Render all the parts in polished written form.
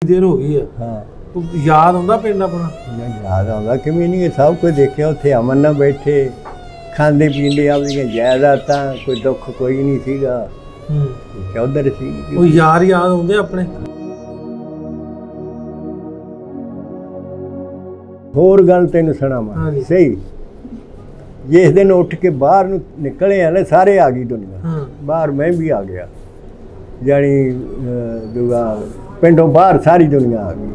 देर हो गई है। हाँ याद आंदा पिंड अपना? याद आता कि नहीं, सब कुछ देखिया। उत्थे अमन ना बैठे खांदे पींदे अपनी जायदाद, कोई दुख कोई नहीं सीगा। चौधर सी यार याद आउंदे अपने। होर गल तेन सुणावां सही, जिस दिन उठ के बाहर निकले हैं ना, सारे आ गई दुनिया बाहर, मैं भी आ गया। जानी दूआ पिंडों बाहर सारी दुनिया आ गई।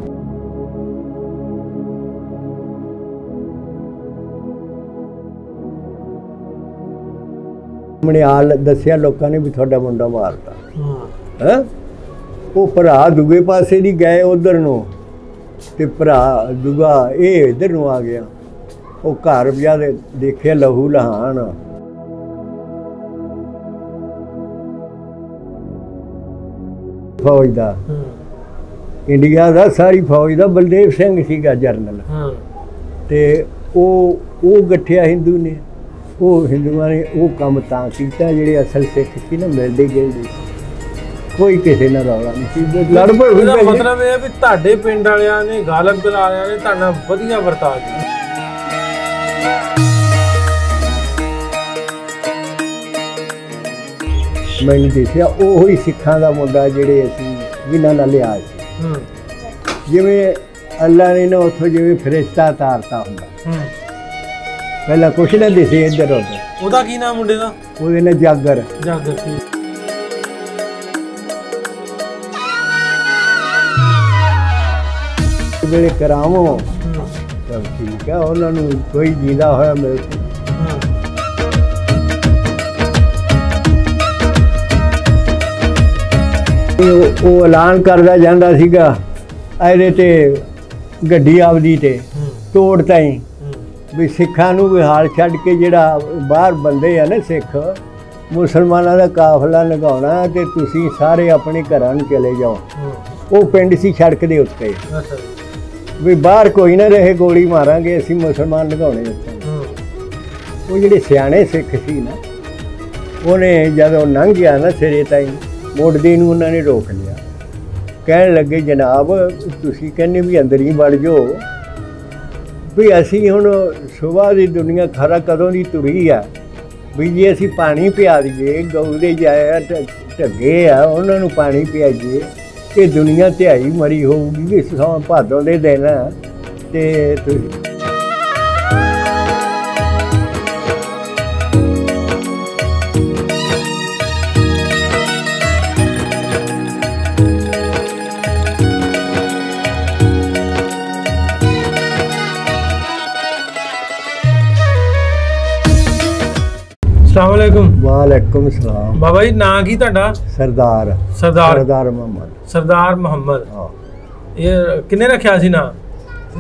मैंने हाल दसिया लोगों ने भी थोड़ा मुंडा मारता है। वो भरा दूए पासे नहीं गए उधर नो, ते भरा दूआ ये इधर नो आ गया। वो घर जा देखे लहू लहान। फौज का इंडिया का सारी फौज का बलदेव सिंह सीगा जरनल, ते वो गठिया हिंदू ने। वो हिंदुआ ने वो काम तां कीता जिहड़े असल सिख सी ना मिलदे गिलदे, कोई किसी नाल रौला नहीं सी। लड़ पड़ मतलब ये भी तुहाडे पिंड वालियां ने गालब दल वालियां ने तुहाडे नाल वधिया वरताव कीता। मैंने देखिया ਉਹੀ ਸਿੱਖਾਂ ਦਾ ਮੁੰਡਾ ਜਿਹੜੇ ਅਸੀਂ ਜਿਨ੍ਹਾਂ ਨਾਲ ਲਿਆ ਸੀ। ਜਿਵੇਂ ਅੱਲਾ ਨੇ ਨਾ ਉੱਥੋਂ ਜਿਵੇਂ ਫਰਿਸ਼ਤਾ ਤਾਰਤਾ ਹੁੰਦਾ, ਪਹਿਲਾਂ ਕੁਛ ਨਾ ਦਿਸੇ ਇੱਧਰ ਉੱਧਰ। ਉਹਦਾ ਕੀ ਨਾਮ ਮੁੰਡੇ ਦਾ? ਉਹਦੇ ਨਾਲ ਜਾਗਰ। ਜਾਗਰ ਠੀਕ। ਵੇਲੇ ਕਰਾਵੋ ਤਾਂ ਠੀਕ ਆ, ਉਹਨਾਂ ਨੂੰ ਕੋਈ ਜੀਦਾ ਹੋਇਆ ਮਿਲ ਸੀ। ਉਹ ਐਲਾਨ ਕਰਦਾ ਜਾਂਦਾ ਸੀਗਾ ਇਹਦੇ ਤੇ ਗੱਡੀ ਆਪਦੀ ਤੇ ਤੋੜ ਤਾਈ ਵੀ ਸਿੱਖਾਂ ਨੂੰ ਵੀ ਹਾਲ ਛੱਡ ਕੇ ਜਿਹੜਾ ਬਾਹਰ ਬੰਦੇ ਆ ਨਾ ਸਿੱਖ ਮੁਸਲਮਾਨਾਂ ਦਾ ਕਾਫਲਾ ਲਗਾਉਣਾ ਤੇ ਤੁਸੀਂ ਸਾਰੇ ਆਪਣੇ ਘਰਾਂ ਨੂੰ ਚਲੇ ਜਾਓ। ਉਹ ਪਿੰਡ ਸੀ ਸੜਕ ਦੇ ਉੱਤੇ ਵੀ ਬਾਹਰ ਕੋਈ ਨਾ ਰਹੇ, ਗੋਲੀ ਮਾਰਾਂਗੇ ਅਸੀਂ ਮੁਸਲਮਾਨ ਲਗਾਉਣੇ ਉੱਥੇ। ਉਹ ਜਿਹੜੇ ਸਿਆਣੇ ਸਿੱਖ ਸੀ ਨਾ, ਉਹਨੇ ਜਦੋਂ ਲੰਘ ਗਿਆ ਨਾ ਸਿਰੇ ਤਾਈ ਮੁੜਦੇ ਨੂੰ ਉਹਨਾਂ ਨੇ ਰੋਕ ਲਿਆ। ਕਹਿਣ ਲੱਗੇ ਜਨਾਬ ਤੁਸੀਂ ਕਹਿੰਦੇ ਵੀ ਅੰਦਰ ਹੀ ਵੜ ਜਾਓ, ਵੀ ਅਸੀਂ ਹੁਣ ਸੁਬਾਹ ਦੀ ਦੁਨੀਆ ਖਰਾ ਕਦੋਂ ਦੀ ਤੁਰੀ ਆ, ਵੀ ਜੇ ਅਸੀਂ ਪਾਣੀ ਪਿਆ ਦਈਏ ਗਊ ਦੇ ਜਾਇਆ ਢੱਗੇ ਆ ਉਹਨਾਂ ਨੂੰ ਪਾਣੀ ਪਿਆਈਏ, ਇਹ ਦੁਨੀਆ ਧਿਆਈ ਮਰੀ ਹੋਊਗੀ ਵੀ ਸੌਂ ਭਾਦੋਂ ਦੇ ਦਿਨ ਤੇ अस्सलाम वालेकुम। वालेकुम सलाम। बाबा जी नाम की तुहाडा? सरदार। सरदार सरदार मोहम्मद। सरदार मोहम्मद। हाँ। ये किन्ने रखा सी ना?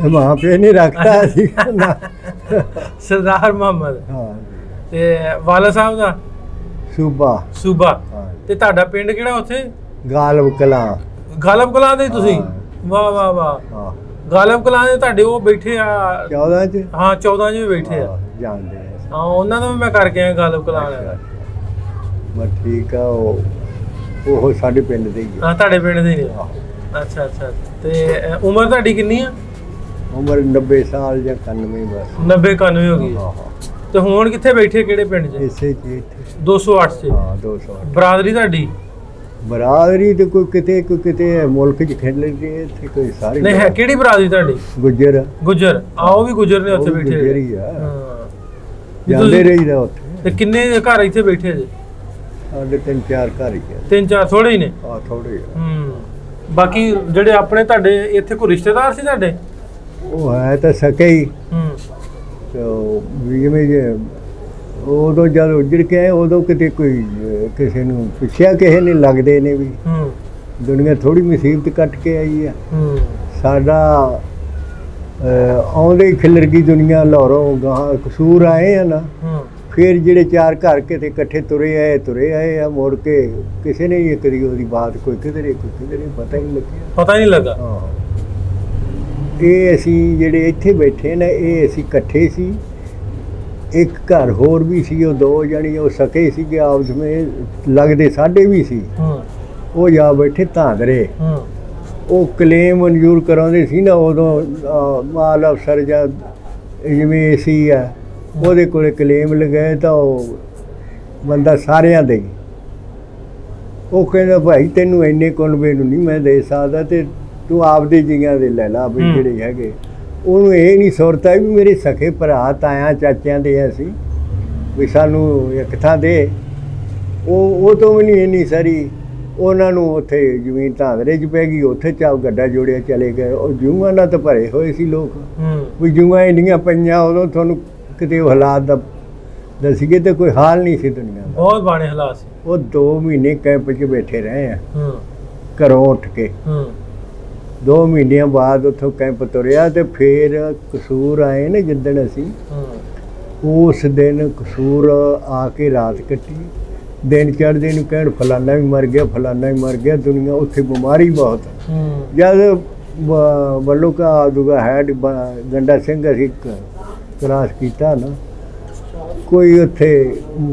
वहाँ पे नहीं रखता सी ना। सरदार मोहम्मद। हाँ। ते वाला साहब दा? सूबा। सूबा। हाँ। ते तुहाडा पिंड किहड़ा उत्थे? गालब कलां। गालब कलां दे तुसीं? वाह वाह वाह। हाँ। गालब कलां दे तुहाडे वो बैठे आ 14 च? हाँ 14 च बैठे आ। जानदे आ। हाँ ਉਹਨਾਂ ਦਾ ਮੈਂ ਕਰਕੇ ਆਇਆ ਗਾਲਬ ਕਲਾਂ ਵਾਲਾ। ਬਸ ਠੀਕ ਆ। ਉਹ ਸਾਡੇ ਪਿੰਡ ਦੇ ਹੀ ਆ। ਹਾਂ ਤੁਹਾਡੇ ਪਿੰਡ ਦੇ ਨੇ। ਅੱਛਾ ਅੱਛਾ। ਤੇ ਉਮਰ ਤੁਹਾਡੀ ਕਿੰਨੀ ਆ? ਉਮਰ 90 ਸਾਲ ਜਾਂ 91 ਬਸ। 90 91 ਹੋ ਗਈ। ਹਾਂ। ਤੇ ਹੁਣ ਕਿੱਥੇ ਬੈਠੇ ਕਿਹੜੇ ਪਿੰਡ 'ਚ? ਇਸੇ 'ਚ ਇੱਥੇ 208 'ਚ। ਹਾਂ 208। ਬਰਾਦਰੀ ਤੁਹਾਡੀ? ਬਰਾਦਰੀ ਤੇ ਕੋਈ ਕਿਤੇ ਮੁਲਕ 'ਚ ਖੇਡ ਲੈਂਦੇ, ਇੱਥੇ ਕੋਈ ਸਾਰੇ ਨਹੀਂ ਹੈ। ਕਿਹੜੀ ਬਰਾਦਰੀ ਤੁਹਾਡੀ? ਗੁੱਜਰ। ਗੁੱਜਰ। ਆਓ ਵੀ ਗੁੱਜਰ ਨੇ ਉੱਥੇ ਬੈਠੇ। ਗੁੱਜਰ ਹੀ ਆ। ਹਾਂ ਜਾਂਦੇ ਰਹੀਦਾ ਉੱਥੇ। ਤੇ ਕਿੰਨੇ ਘਰ ਇੱਥੇ ਬੈਠੇ ਜੇ? ਸਾਡੇ 3-4 ਘਰ ਹੀ ਆ। 3-4 ਥੋੜੇ ਹੀ ਨੇ? ਹਾਂ ਥੋੜੇ ਆ। ਬਾਕੀ ਜਿਹੜੇ ਆਪਣੇ ਤੁਹਾਡੇ ਇੱਥੇ ਕੋਈ ਰਿਸ਼ਤੇਦਾਰ ਸੀ ਤੁਹਾਡੇ? ਉਹ ਹੈ ਤਾਂ ਸਕੇ ਹੀ। ਤੇ ਜਿਵੇਂ ਜੇ ਉਦੋਂ ਜਦ ਉੱਜੜ ਕੇ ਆਏ ਉਦੋਂ ਕਿਤੇ ਕੋਈ ਕਿਸੇ ਨੂੰ ਪੁੱਛਿਆ ਕਿਸੇ ਨੇ, ਲੱਗਦੇ ਨੇ ਵੀ ਦੁਨੀਆ ਥੋੜੀ ਮੁਸੀਬਤ ਕੱਟ ਕੇ ਆਈ ਆ। ਸਾਡਾ ਆਉਂਦੇ ਹੀ ਖਿਲਰ ਗਈ ਦੁਨੀਆ ਲਾਹੌਰੋਂ ਗਾਹਾਂ ਕਸੂਰ ਆਏ ਆ ਨਾ, ਫਿਰ ਜਿਹੜੇ 4 ਘਰ ਕਿਤੇ ਇਕੱਠੇ ਤੁਰੇ ਆਏ ਆ। ਮੁੜ ਕੇ ਕਿਸੇ ਨੇ ਇਹ ਕਰੀ ਉਹਦੀ ਬਾਤ ਕੋਈ ਕਿਧਰੇ ਪਤਾ ਹੀ ਨਹੀਂ ਲੱਗਿਆ। ਪਤਾ ਨਹੀਂ ਲੱਗਾ। ਹਾਂ ਇਹ ਅਸੀਂ ਜਿਹੜੇ ਇੱਥੇ ਬੈਠੇ ਨੇ ਇਹ ਅਸੀਂ ਇਕੱਠੇ ਸੀ। ਇੱਕ ਘਰ ਹੋਰ ਵੀ ਸੀ, ਉਹ 2 ਜਾਣੀ ਉਹ ਸਕੇ ਸੀਗੇ ਆਪਸ ਵਿੱਚ, ਲੱਗਦੇ ਸਾਡੇ ਵੀ ਸੀ। ਉਹ ਜਾ ਬੈਠੇ ਧਾਂਦਰੇ। ਉਹ ਕਲੇਮ ਮਨਜ਼ੂਰ ਕਰਾਉਂਦੇ ਸੀ ਨਾ ਉਦੋਂ ਮਾਲ ਅਫਸਰ ਜਾਂ ਜਿਵੇਂ ਏਸੀ ਆ ਉਹਦੇ ਕੋਲ ਕਲੇਮ ਲਗਾਏ ਤਾਂ ਉਹ ਬੰਦਾ ਸਾਰਿਆਂ ਦੇ ਉਹ ਕਹਿੰਦਾ ਭਾਈ ਤੈਨੂੰ ਇੰਨੇ ਕੁਨਬੇ ਨੂੰ ਨਹੀਂ ਮੈਂ ਦੇ ਸਕਦਾ ਤੇ ਤੂੰ ਆਪਦੇ ਜੀਆਂ ਦੇ ਲੈ ਲਾ ਵੀ ਜਿਹੜੇ ਹੈਗੇ। ਉਹਨੂੰ ਇਹ ਨਹੀਂ ਸੁਰਤਾ ਵੀ ਮੇਰੇ ਸਖੇ ਭਰਾ ਤਾਇਆਂ ਚਾਚਿਆਂ ਦੇ ਅਸੀਂ ਵੀ ਸਾਨੂੰ ਇੱਕ ਥਾਂ ਦੇ। ਉਹ ਤੋਂ ਵੀ ਨਹੀਂ ਇੰਨੀ ਸਾਰੀ ਉਹਨਾਂ ਨੂੰ ਉੱਥੇ ਜ਼ਮੀਨ ਧਾਂਦਰੇ 'ਚ ਪੈ ਗਈ, ਉੱਥੇ ਚਾਹ ਗੱਡਾ ਜੋੜਿਆ ਚਲੇ ਗਏ। ਉਹ ਜੂਆਂ ਨਾਲ ਤਾਂ ਭਰੇ ਹੋਏ ਸੀ ਲੋਕ ਵੀ ਜੂਆਂ ਇੰਨੀਆਂ ਪਈਆਂ ਉਦੋਂ ਤੁਹਾਨੂੰ ਕਿਤੇ ਉਹ ਹਾਲਾਤ ਦਾ ਦੱਸੀਏ ਤਾਂ ਕੋਈ ਹਾਲ ਨਹੀਂ ਸੀ ਦੁਨੀਆ ਦਾ। ਬਹੁਤ ਬਾਣੇ ਹਾਲਾਤ ਸੀ। ਉਹ 2 ਮਹੀਨੇ ਕੈਂਪ 'ਚ ਬੈਠੇ ਰਹੇ ਆ ਘਰੋਂ ਉੱਠ ਕੇ। 2 ਮਹੀਨਿਆਂ ਬਾਅਦ ਉੱਥੋਂ ਕੈਂਪ ਤੁਰਿਆ ਤੇ ਫਿਰ ਕਸੂਰ ਆਏ ਨੇ ਜਿੱਦਣ ਅਸੀਂ ਉਸ ਦਿਨ ਕਸੂਰ ਆ ਕੇ ਰਾਤ ਕੱਟੀ। ਦਿਨ ਚੜ੍ਹਦੇ ਨੂੰ ਕਹਿਣ ਫਲਾਨਾ ਵੀ ਮਰ ਗਿਆ, ਫਲਾਨਾ ਵੀ ਮਰ ਗਿਆ। ਦੁਨੀਆ ਉੱਥੇ ਬਿਮਾਰੀ ਬਹੁਤ। ਜਦ ਵੱਲੋਂ ਕਾ ਦੂਗਾ ਹੈਡ ਗੰਡਾ ਸਿੰਘ ਅਸੀਂ ਕਲਾਸ ਕੀਤਾ ਨਾ, ਕੋਈ ਉੱਥੇ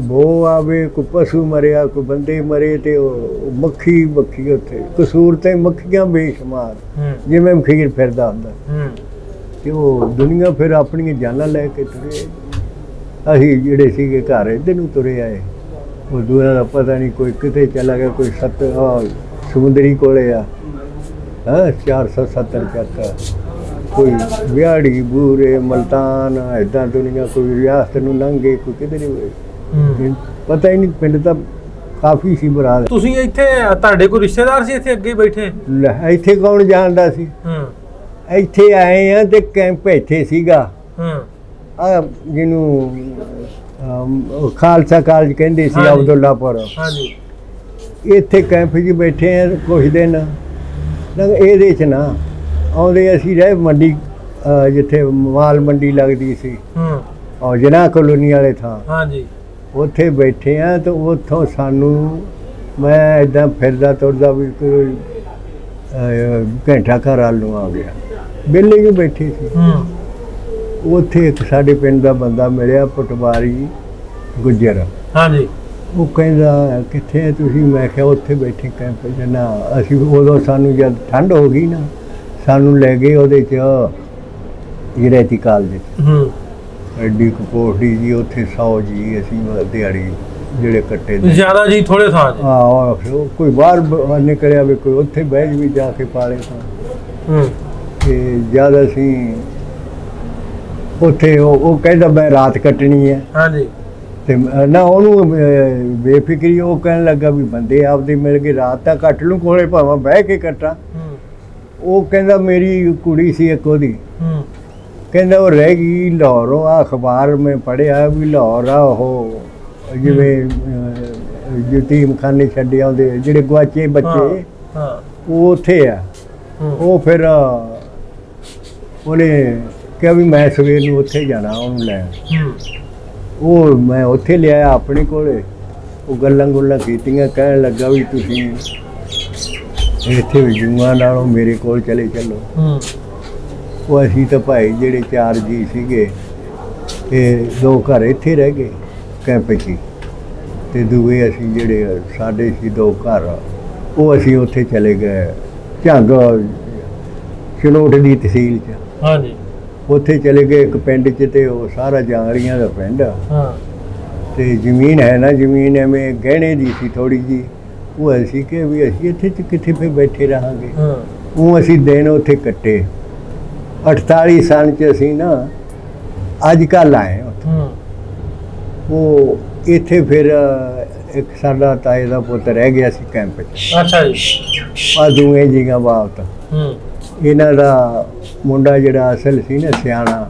ਬੋ ਆਵੇ, ਕੋਈ ਪਸ਼ੂ ਮਰਿਆ, ਕੋਈ ਬੰਦੇ ਮਰੇ ਤੇ ਉਹ ਮੱਖੀ ਉੱਥੇ ਕਸੂਰ ਤੇ ਮੱਖੀਆਂ ਬੇਸ਼ੁਮਾਰ ਜਿਵੇਂ ਖੀਰ ਫਿਰਦਾ ਹੁੰਦਾ ਤੇ ਉਹ ਦੁਨੀਆ ਫਿਰ ਆਪਣੀਆਂ ਜਾਨਾਂ ਲੈ ਕੇ ਤੁਰੇ। ਅਸੀਂ ਜਿਹੜੇ ਸੀਗੇ ਘਰ ਇੱਧਰ ਨੂੰ ਤੁਰੇ ਆਏ। ਉਹ ਦੂਰਾਂ ਦਾ ਪਤਾ ਨਹੀਂ ਕੋਈ ਕਿਤੇ ਚਲਾ ਗਿਆ, ਕੋਈ ਸਮੁੰਦਰੀ ਕੋਲੇ ਆ 470 ਚੱਕ, ਕੋਈ ਵਿਆੜੀ ਬੂਰੇ ਮਲਤਾਨ ਇੱਦਾਂ ਦੁਨੀਆ, ਕੋਈ ਰਿਆਸਤ ਨੂੰ ਲੰਘੇ, ਕੋਈ ਕਿਧਰੇ ਹੋਏ ਪਤਾ ਹੀ ਨਹੀਂ। ਪਿੰਡ ਤਾਂ ਕਾਫੀ ਸੀ ਬਰਾਦ। ਤੁਸੀਂ ਇੱਥੇ ਤੁਹਾਡੇ ਕੋਈ ਰਿਸ਼ਤੇਦਾਰ ਸੀ ਇੱਥੇ ਅੱਗੇ ਬੈਠੇ? ਇੱਥੇ ਕੌਣ ਜਾਣਦਾ ਸੀ। ਇੱਥੇ ਆਏ ਆ ਤੇ ਕੈਂਪ ਇੱਥੇ ਸੀਗਾ ਆ ਜਿਹਨੂੰ ਖਾਲਸਾ ਕਾਲਜ ਕਹਿੰਦੇ ਸੀ ਅਬਦੁੱਲਾਪੁਰ। ਇੱਥੇ ਕੈਂਪ 'ਚ ਬੈਠੇ ਆ ਕੁਛ ਦਿਨ। ਇਹਦੇ 'ਚ ਨਾ ਆਉਂਦੇ ਅਸੀਂ ਰਹੇ ਮੰਡੀ ਜਿੱਥੇ ਮਾਲ ਮੰਡੀ ਲੱਗਦੀ ਸੀ ਔਰ ਜਨਾਹ ਕਲੋਨੀ ਵਾਲੇ ਥਾਂ ਉੱਥੇ ਬੈਠੇ ਆ ਤੇ ਉੱਥੋਂ ਸਾਨੂੰ ਮੈਂ ਇੱਦਾਂ ਫਿਰਦਾ ਤੁਰਦਾ ਵੀ ਕੋਈ ਘੰਟਾ ਘਰ ਵੱਲ ਨੂੰ ਆ ਗਿਆ। ਵਿਹਲੇ ਜਿਹੇ ਬੈਠੇ ਸੀ। ਉੱਥੇ ਇੱਕ ਸਾਡੇ ਪਿੰਡ ਦਾ ਬੰਦਾ ਮਿਲਿਆ ਪਟਵਾਰੀ ਗੁੱਜਰ। ਉਹ ਕਹਿੰਦਾ ਕਿੱਥੇ ਤੁਸੀਂ? ਮੈਂ ਕਿਹਾ ਉੱਥੇ ਬੈਠੇ ਕੈਂਪ 'ਚ ਨਾ। ਅਸੀਂ ਉਦੋਂ ਸਾਨੂੰ ਜਦ ਠੰਡ ਹੋ ਗਈ ਨਾ ਸਾਨੂੰ ਲੈ ਗਏ ਉਹਦੇ 'ਚ ਗਿਰੈਤੀ ਕਾਲਜ 'ਚ ਐਡੀ ਕਪੋਸਟੀ ਜੀ ਉੱਥੇ 100 ਜੀ ਅਸੀਂ ਦਿਹਾੜੀ ਜਿਹੜੇ ਕੱਟੇ ਜ਼ਿਆਦਾ ਜੀ ਥੋੜੇ ਥਾਂ ਕੋਈ ਬਾਹਰ ਨਿਕਲਿਆ ਵੀ ਕੋਈ ਉੱਥੇ ਬਹਿ ਵੀ ਜਾ ਕੇ ਪਾਲੇ ਤਾਂ ਤੇ ਜਦ ਅਸੀਂ ਉੱਥੇ ਉਹ ਕਹਿੰਦਾ ਮੈਂ ਰਾਤ ਕੱਟਣੀ ਹੈ ਤੇ ਨਾ ਉਹਨੂੰ ਬੇਫਿਕਰੀ ਉਹ ਕਹਿਣ ਲੱਗਾ ਵੀ ਬੰਦੇ ਆਪਦੇ ਮਿਲ ਕੇ ਰਾਤ ਤਾਂ ਕੱਟ ਲੂੰ ਕੋਲੇ ਭਾਵੇਂ ਬਹਿ ਕੇ ਕੱਟਾਂ। ਉਹ ਕਹਿੰਦਾ ਮੇਰੀ ਕੁੜੀ ਸੀ ਇੱਕ ਉਹਦੀ ਕਹਿੰਦਾ ਉਹ ਰਹਿ ਗਈ ਲਾਹੌਰੋਂ। ਆ ਅਖਬਾਰ ਮੈਂ ਪੜ੍ਹਿਆ ਵੀ ਲਾਹੌਰ ਆ ਉਹ ਜਿਵੇਂ ਯਤੀਮਖਾਨੇ ਛੱਡੇ ਆਉਂਦੇ ਜਿਹੜੇ ਗੁਆਚੇ ਬੱਚੇ ਉਹ ਉੱਥੇ ਆ। ਉਹ ਫਿਰ ਉਹਨੇ ਕਿਹਾ ਵੀ ਮੈਂ ਸਵੇਰ ਨੂੰ ਉੱਥੇ ਜਾਣਾ ਉਹਨੂੰ ਲੈਣ। ਉਹ ਮੈਂ ਉੱਥੇ ਲਿਆਇਆ ਆਪਣੇ ਕੋਲੇ। ਉਹ ਗੱਲਾਂ ਗੁੱਲਾਂ ਕੀਤੀਆਂ ਕਹਿਣ ਲੱਗਾ ਵੀ ਤੁਸੀਂ ਇੱਥੇ ਜੂਆਂ ਨਾਲੋਂ ਮੇਰੇ ਕੋਲ ਚਲੇ ਚੱਲੋ। ਉਹ ਅਸੀਂ ਤਾਂ ਭਾਈ ਜਿਹੜੇ 4 ਜੀ ਸੀਗੇ ਤੇ 2 ਘਰ ਇੱਥੇ ਰਹਿ ਗਏ ਕੈਂਪ 'ਚ ਤੇ ਦੂਏ ਅਸੀਂ ਜਿਹੜੇ ਸਾਡੇ ਸੀ 2 ਘਰ ਉਹ ਅਸੀਂ ਉੱਥੇ ਚਲੇ ਗਏ ਝੰਗ ਚਲੋਟ ਦੀ ਤਹਿਸੀਲ 'ਚ। ਉੱਥੇ ਚਲੇ ਗਏ ਇੱਕ ਪਿੰਡ 'ਚ ਤੇ ਉਹ ਸਾਰਾ ਜਾਂਗੜੀਆਂ ਦਾ ਪਿੰਡ ਤੇ ਜ਼ਮੀਨ ਹੈ ਨਾ, ਜ਼ਮੀਨ ਐਵੇਂ ਗਹਿਣੇ ਦੀ ਸੀ ਥੋੜ੍ਹੀ ਜਿਹੀ। ਉਹ ਅਸੀਂ ਕਿ ਵੀ ਅਸੀਂ ਇੱਥੇ ਕਿੱਥੇ ਫਿਰ ਬੈਠੇ ਰਹਾਂਗੇ। ਉਹ ਅਸੀਂ ਦਿਨ ਉੱਥੇ ਕੱਟੇ। 48 ਸਾਲ 'ਚ ਅਸੀਂ ਨਾ ਅੱਜ ਕੱਲ੍ਹ ਆਏ ਉੱਥੇ। ਉਹ ਇੱਥੇ ਫਿਰ ਇੱਕ ਸਾਡਾ ਤਾਏ ਦਾ ਪੁੱਤ ਰਹਿ ਗਿਆ ਸੀ ਕੈਂਪ 'ਚ। ਆ ਦੋਵੇਂ ਜੀਆਂ ਬਾਤ ਇਹਨਾਂ ਦਾ ਮੁੰਡਾ ਜਿਹੜਾ ਅਸਲ ਸੀ ਨਾ ਸਿਆਣਾ